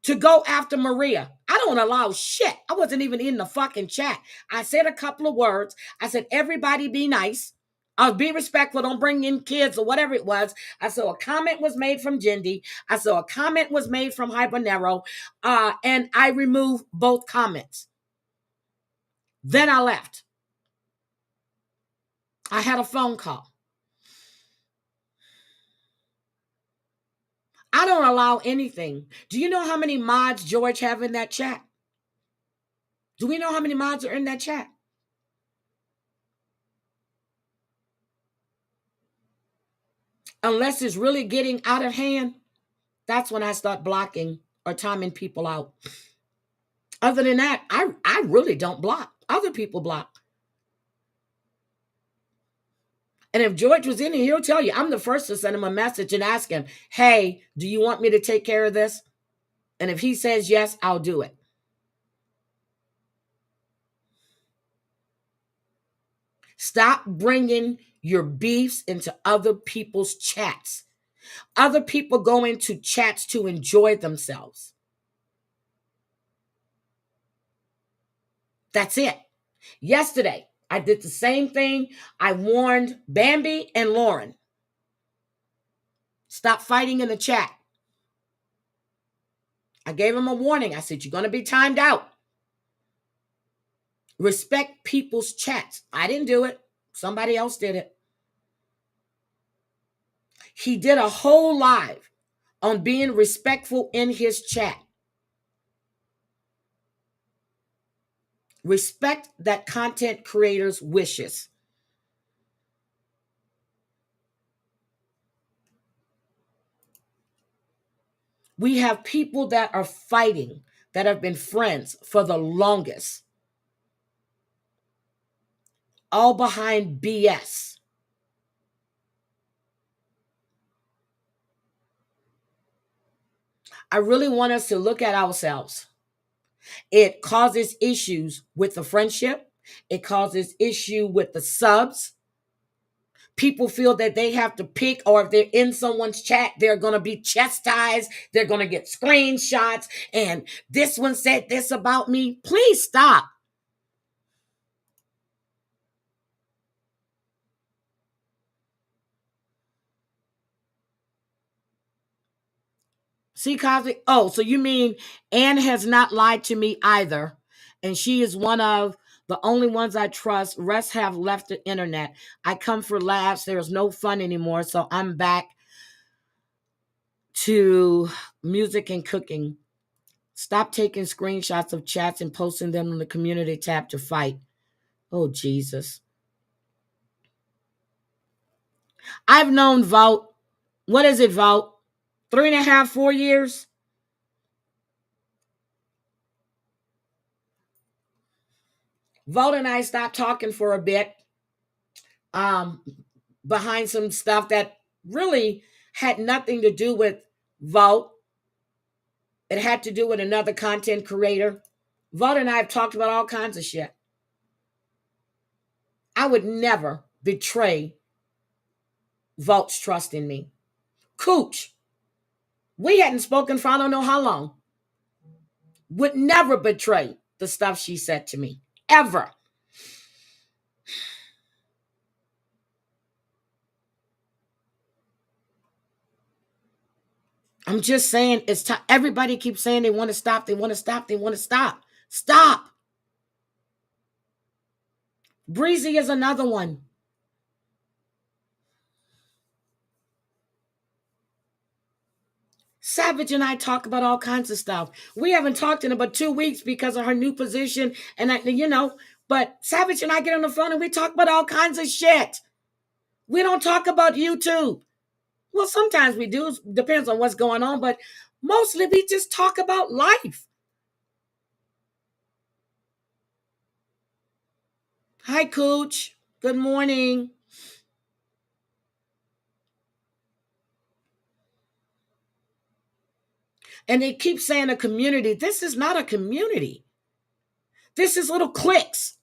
S1: to go after Maria. I don't allow shit. I wasn't even in the fucking chat. I said a couple of words. I said, everybody be nice. I'll be respectful. Don't bring in kids or whatever it was. I saw a comment was made from Jindy. I saw a comment was made from Habanero. And I removed both comments. Then I left. I had a phone call. I don't allow anything. Do you know how many mods George have in that chat? Do we know how many mods are in that chat? Unless it's really getting out of hand, that's when I start blocking or timing people out. Other than that, I really don't block. Other people block. And if George was in here, he'll tell you, I'm the first to send him a message and ask him, hey, do you want me to take care of this? And if he says yes, I'll do it. Stop bringing your beefs into other people's chats. Other people go into chats to enjoy themselves. That's it. Yesterday, I did the same thing. I warned Bambi and Lauren. Stop fighting in the chat. I gave them a warning. I said, you're going to be timed out. Respect people's chats. I didn't do it. Somebody else did it. He did a whole live on being respectful in his chat. Respect that content creator's wishes. We have people that are fighting, that have been friends for the longest, all behind BS. I really want us to look at ourselves. It causes issues with the friendship. It causes issue with the subs. People feel that they have to pick, or if they're in someone's chat, they're going to be chastised. They're going to get screenshots. And this one said this about me. Please stop. See, Cosmic? Oh, so you mean Anne has not lied to me either. And she is one of the only ones I trust. Rest have left the internet. I come for laughs. There's no fun anymore. So I'm back to music and cooking. Stop taking screenshots of chats and posting them in the community tab to fight. Oh, Jesus. I've known Vote. What is it, Vote? 3.5, 4 years? Vote and I stopped talking for a bit behind some stuff that really had nothing to do with Vote. It had to do with another content creator. Vote and I have talked about all kinds of shit. I would never betray Vote's trust in me. Cooch, we hadn't spoken for I don't know how long. Would never betray the stuff she said to me. Ever. I'm just saying it's time. Everybody keeps saying they want to stop. They want to stop. They want to stop. Stop. Breezy is another one. Savage and I talk about all kinds of stuff. We haven't talked in about 2 weeks because of her new position. And but Savage and I get on the phone and we talk about all kinds of shit. We don't talk about YouTube. Well, sometimes we do. Depends on what's going on. But mostly we just talk about life. Hi, Cooch. Good morning. And they keep saying a community. This is not a community. This is little cliques.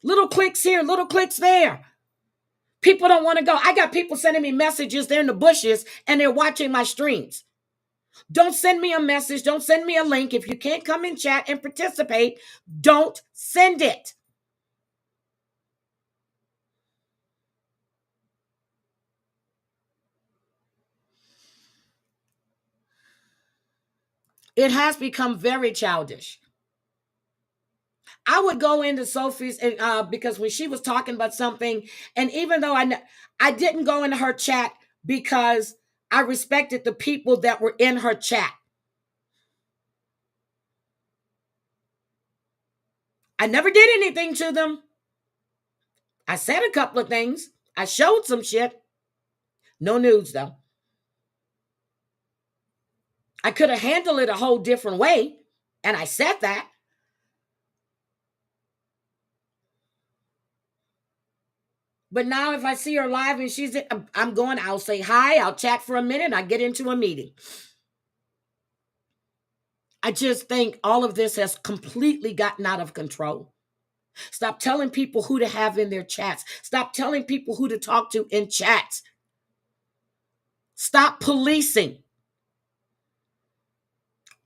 S1: Little cliques here, little cliques there. People don't want to go. I got people sending me messages. They're in the bushes and they're watching my streams. Don't send me a message. Don't send me a link. If you can't come in chat and participate, don't send it. It has become very childish. I would go into Sophie's because when she was talking about something, and even though I didn't go into her chat because I respected the people that were in her chat. I never did anything to them. I said a couple of things. I showed some shit. No nudes, though. I could have handled it a whole different way, and I said that. But now if I see her live and I'll say hi, I'll chat for a minute, I get into a meeting. I just think all of this has completely gotten out of control. Stop telling people who to have in their chats. Stop telling people who to talk to in chats. Stop policing.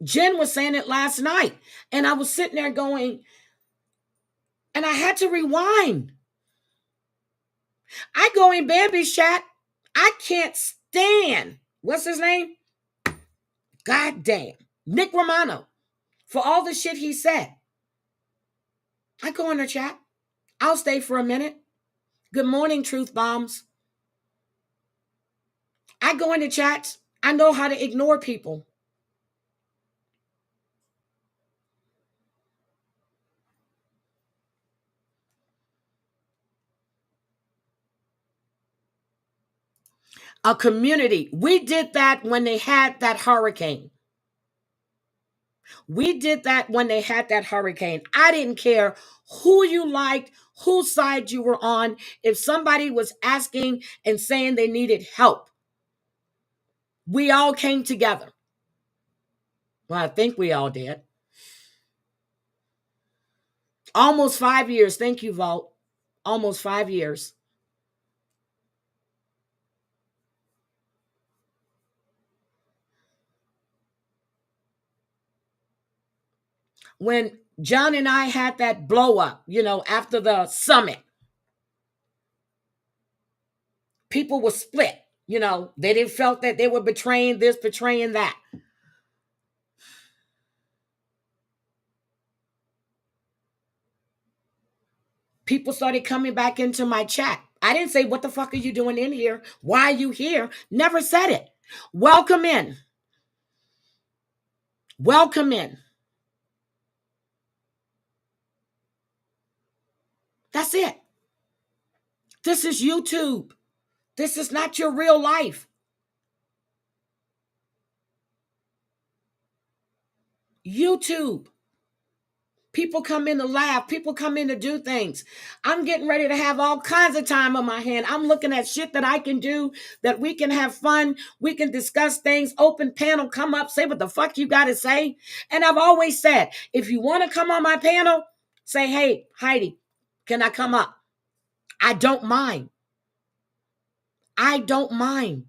S1: Jen was saying it last night, and I was sitting there going, and I had to rewind. I go in Bambi's chat. I can't stand, what's his name? God damn. Nick Romano. For all the shit he said. I go in the chat. I'll stay for a minute. Good morning, Truth Bombs. I go into chats. I know how to ignore people. A community. We did that when they had that hurricane. We did that when they had that hurricane. I didn't care who you liked, whose side you were on. If somebody was asking and saying they needed help, we all came together. Well, I think we all did. Almost 5 years. Thank you, Vault. Almost 5 years. When John and I had that blow up, after the summit, people were split. They didn't felt that they were betraying this, betraying that. People started coming back into my chat. I didn't say, what the fuck are you doing in here? Why are you here? Never said it. Welcome in. Welcome in. That's it. This is YouTube. This is not your real life. YouTube. People come in to laugh. People come in to do things. I'm getting ready to have all kinds of time on my hand. I'm looking at shit that I can do, that we can have fun. We can discuss things. Open panel, come up, say what the fuck you got to say. And I've always said, if you want to come on my panel, say, hey, Heidi, can I come up? I don't mind. I don't mind.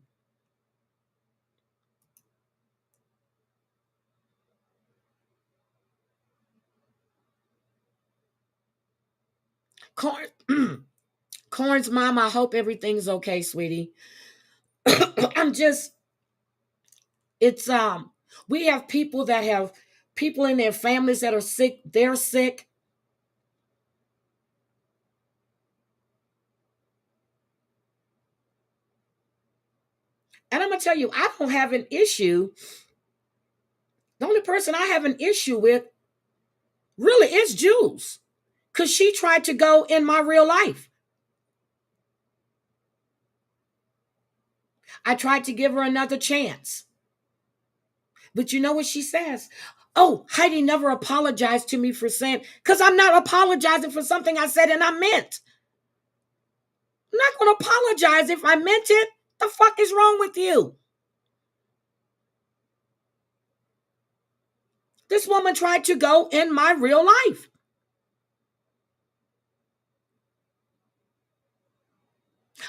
S1: Corn's mom, I hope everything's okay, sweetie. I'm just, It's we have people that have people in their families that are sick. They're sick. And I'm going to tell you, I don't have an issue. The only person I have an issue with really is Jules, because she tried to go in my real life. I tried to give her another chance. But you know what she says? Oh, Heidi never apologized to me for saying, because I'm not apologizing for something I said and I meant. I'm not going to apologize if I meant it. The fuck is wrong with you? This woman tried to go in my real life.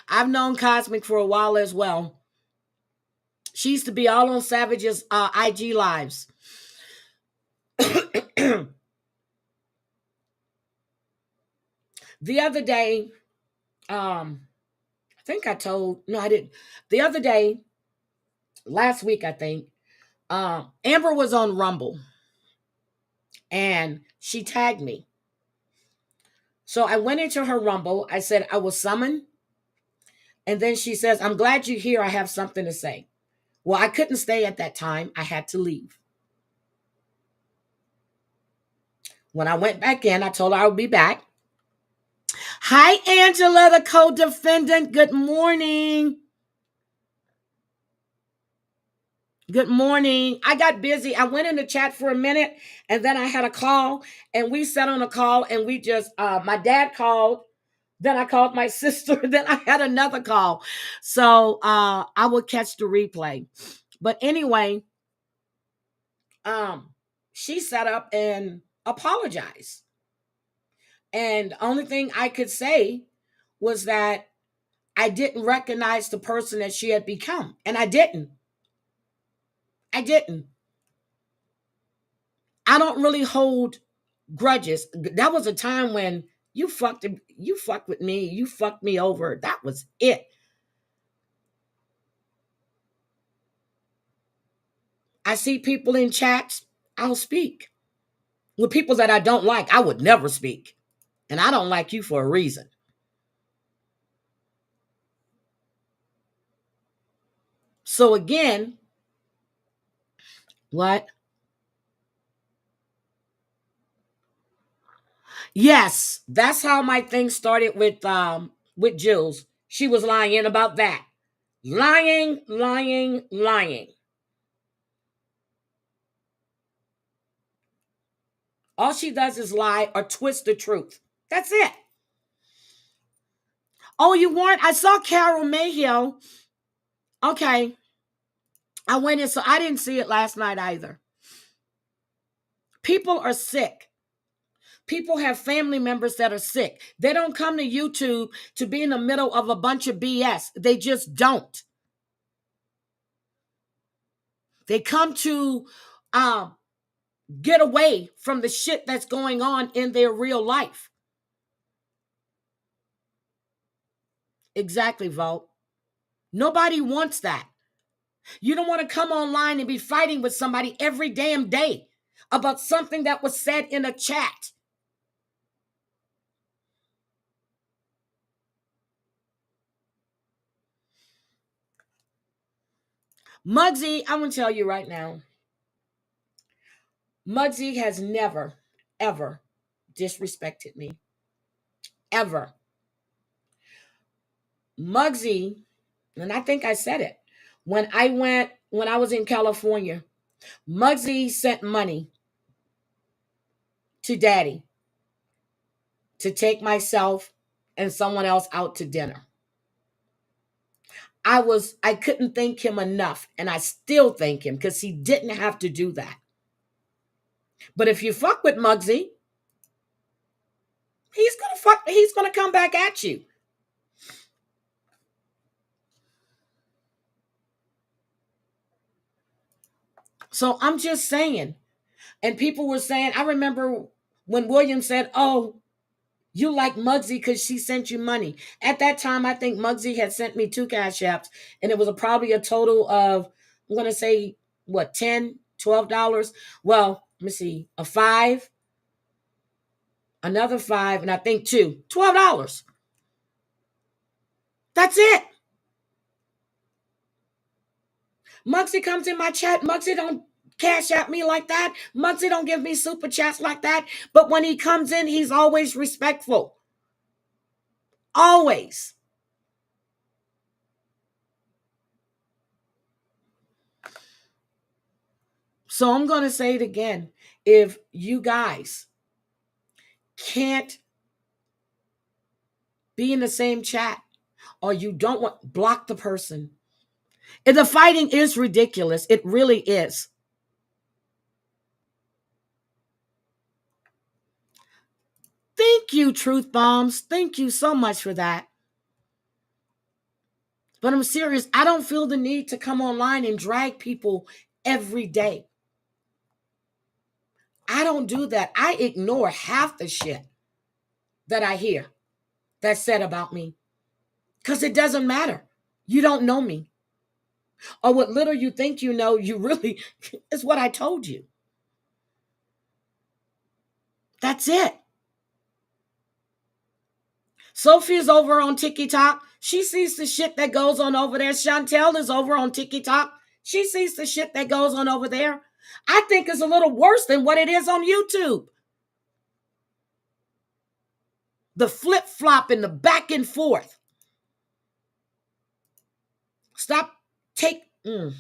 S1: I've known Cosmic for a while as well. She used to be all on Savage's IG lives. The other day, I think I told, no, I didn't. The other day, last week, I think, Amber was on Rumble and she tagged me. So I went into her Rumble. I said, I was summoned. And then she says, I'm glad you're here. I have something to say. Well, I couldn't stay at that time. I had to leave. When I went back in, I told her I would be back. Hi, Angela, the co-defendant. Good morning. Good morning. I got busy. I went in the chat for a minute and then I had a call and we sat on a call and we just, my dad called. Then I called my sister. Then I had another call. So I will catch the replay. But anyway, she sat up and apologized. And the only thing I could say was that I didn't recognize the person that she had become. And I didn't. I don't really hold grudges. That was a time when you fucked with me, you fucked me over. That was it. I see people in chats, I'll speak. With people that I don't like, I would never speak. And I don't like you for a reason. So again, what? Yes, that's how my thing started with Jules. She was lying about that. Lying. All she does is lie or twist the truth. That's it. Oh, you weren't? I saw Carol Mayhill. Okay. I went in, so I didn't see it last night either. People are sick. People have family members that are sick. They don't come to YouTube to be in the middle of a bunch of BS. They just don't. They come to get away from the shit that's going on in their real life. Exactly, Vote. Nobody wants that. You don't want to come online and be fighting with somebody every damn day about something that was said in a chat. Muggsy, I'm going to tell you right now, Muggsy has never, ever disrespected me. Ever. Muggsy, and I think I said it, when I was in California, Muggsy sent money to Daddy to take myself and someone else out to dinner. I couldn't thank him enough, and I still thank him because he didn't have to do that. But if you fuck with Muggsy, he's gonna come back at you. So I'm just saying, and people were saying, I remember when William said, oh, you like Muggsy because she sent you money. At that time, I think Muggsy had sent me 2 Cash Apps, and it was probably a total of, I'm going to say what, $10, $12? Well, let me see, a 5, another 5, and I think 2, $12. That's it. Muggsy comes in my chat. Muggsy don't cash at me like that. Muggsy don't give me super chats like that. But when he comes in, he's always respectful. Always. So I'm going to say it again. If you guys can't be in the same chat, or you don't want, block the person. And the fighting is ridiculous. It really is. Thank you, Truth Bombs. Thank you so much for that. But I'm serious. I don't feel the need to come online and drag people every day. I don't do that. I ignore half the shit that I hear that's said about me. Because it doesn't matter. You don't know me. Or what little you think you know, you really, is what I told you. That's it. Sophie's over on TikTok. She sees the shit that goes on over there. Chantel is over on TikTok. She sees the shit that goes on over there. I think it's a little worse than what it is on YouTube. The flip-flop and the back and forth. Stop, not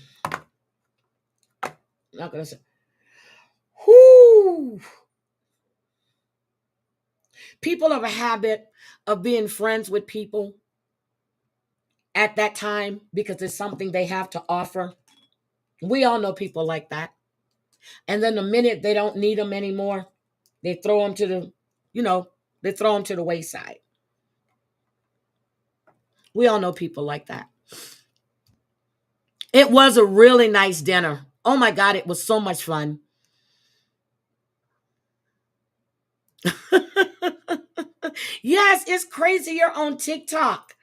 S1: gonna say. Whoo. People have a habit of being friends with people at that time because it's something they have to offer. We all know people like that. And then the minute they don't need them anymore, they throw them to the wayside. We all know people like that. It was a really nice dinner. Oh my God, it was so much fun. Yes, it's crazier on TikTok.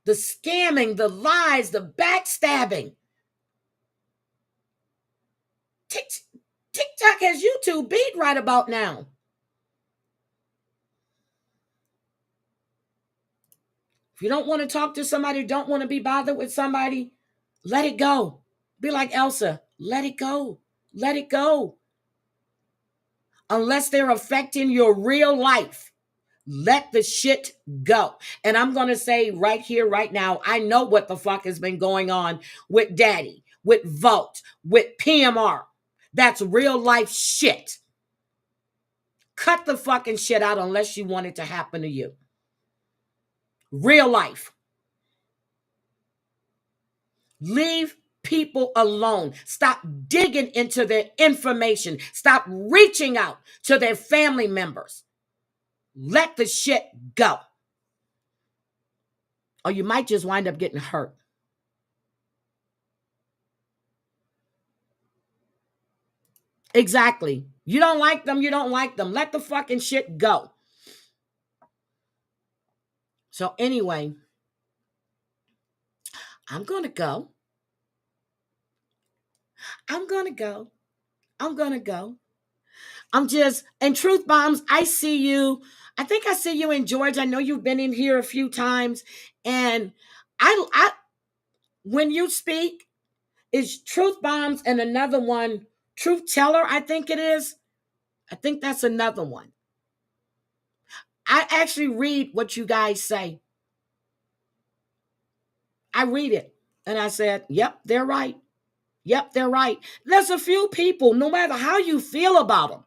S1: The scamming, the lies, the backstabbing. TikTok has YouTube beat right about now. If you don't want to talk to somebody, don't want to be bothered with somebody, let it go. Be like Elsa. Let it go. Let it go. Unless they're affecting your real life, let the shit go. And I'm going to say right here, right now, I know what the fuck has been going on with Daddy, with Vote, with PMR. That's real life shit. Cut the fucking shit out unless you want it to happen to you. Real life. Leave people alone. Stop digging into their information. Stop reaching out to their family members. Let the shit go. Or you might just wind up getting hurt. Exactly. You don't like them, you don't like them. Let the fucking shit go. So anyway, I'm going to go. And Truth Bombs, I see you. I think I see you in Georgia. I know you've been in here a few times. And I when you speak, is Truth Bombs and another one, Truth Teller, I think it is. I think that's another one. I actually read what you guys say. I read it. And I said, yep, they're right. Yep, they're right. There's a few people, no matter how you feel about them,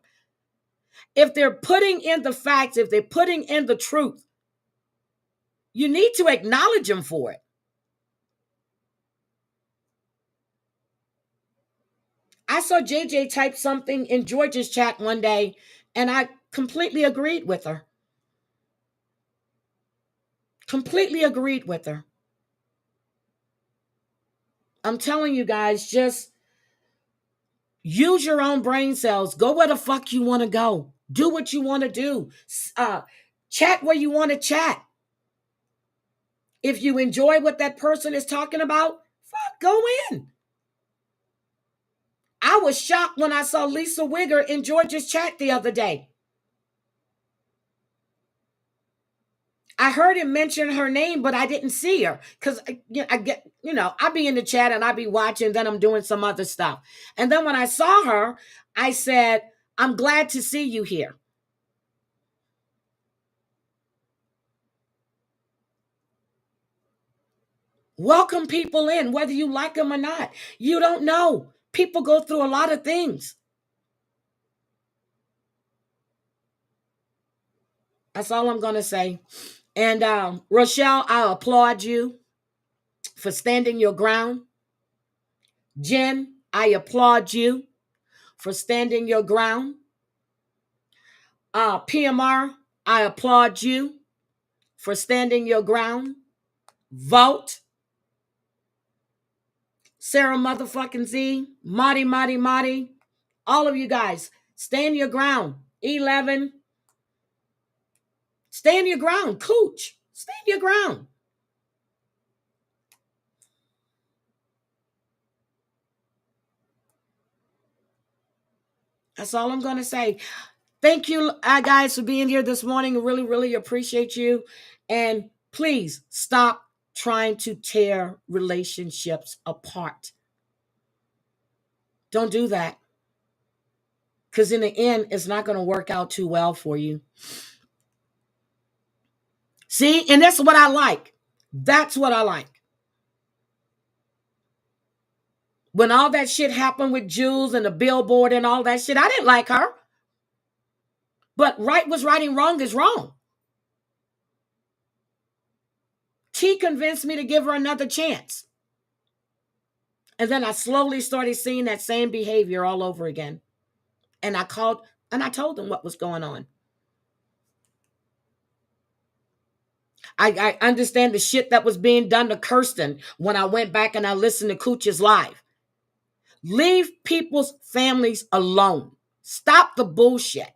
S1: if they're putting in the facts, if they're putting in the truth, you need to acknowledge them for it. I saw JJ type something in George's chat one day, and I completely agreed with her. Completely agreed with her. I'm telling you guys, just use your own brain cells. Go where the fuck you want to go. Do what you want to do. Chat where you want to chat. If you enjoy what that person is talking about, fuck Go in. I was shocked when I saw Lisa Wigger in George's chat the other day. I heard him mention her name, but I didn't see her because I be in the chat and I be watching, then I'm doing some other stuff. And then when I saw her, I said, I'm glad to see you here. Welcome people in, whether you like them or not. You don't know. People go through a lot of things. That's all I'm going to say. And Rochelle, I applaud you for standing your ground. Jen, I applaud you for standing your ground. PMR, I applaud you for standing your ground. Vote. Sarah motherfucking Z, Marty, all of you guys, stand your ground. 11, stand your ground. Cooch, stand your ground. That's all I'm going to say. Thank you, guys, for being here this morning. I really, really appreciate you. And please stop trying to tear relationships apart. Don't do that. Because in the end, it's not going to work out too well for you. See, and that's what I like. That's what I like. When all that shit happened with Jules and the billboard and all that shit, I didn't like her. But right was right and wrong is wrong. T convinced me to give her another chance. And then I slowly started seeing that same behavior all over again. And I called and I told them what was going on. I understand the shit that was being done to Kirsten when I went back and I listened to Cooch's live. Leave people's families alone. Stop the bullshit.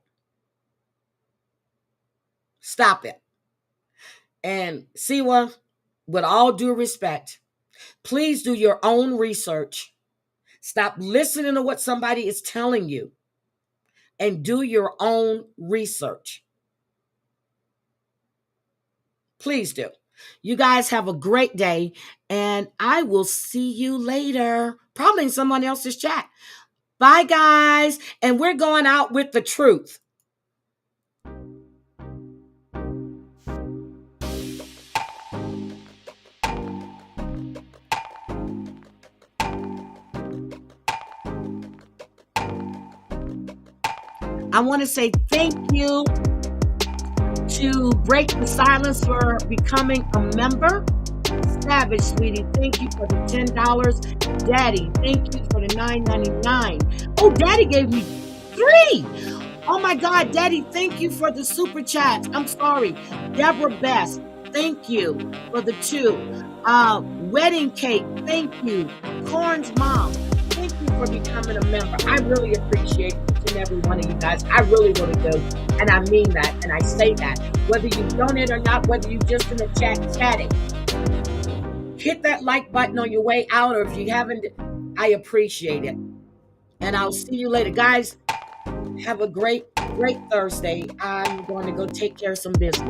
S1: Stop it. And Siwa, with all due respect, please do your own research. Stop listening to what somebody is telling you and do your own research. Please do. You guys have a great day, and I will see you later, probably in someone else's chat. Bye, guys, and we're going out with the truth. I want to say thank you to Break the Silence for becoming a member. Savage, sweetie, thank you for the $10. Daddy, thank you for the $9.99. Oh, Daddy gave me 3. Oh my God, Daddy, thank you for the super chats. I'm sorry. Deborah Best, thank you for the 2. Wedding Cake, thank you. Corn's mom, thank you for becoming a member. I really appreciate each and every one of you guys. I really, really do. And I mean that, and I say that. Whether you donate or not, whether you just in the chat chatting, hit that like button on your way out, or if you haven't, I appreciate it. And I'll see you later. Guys, have a great Thursday. I'm going to go take care of some business.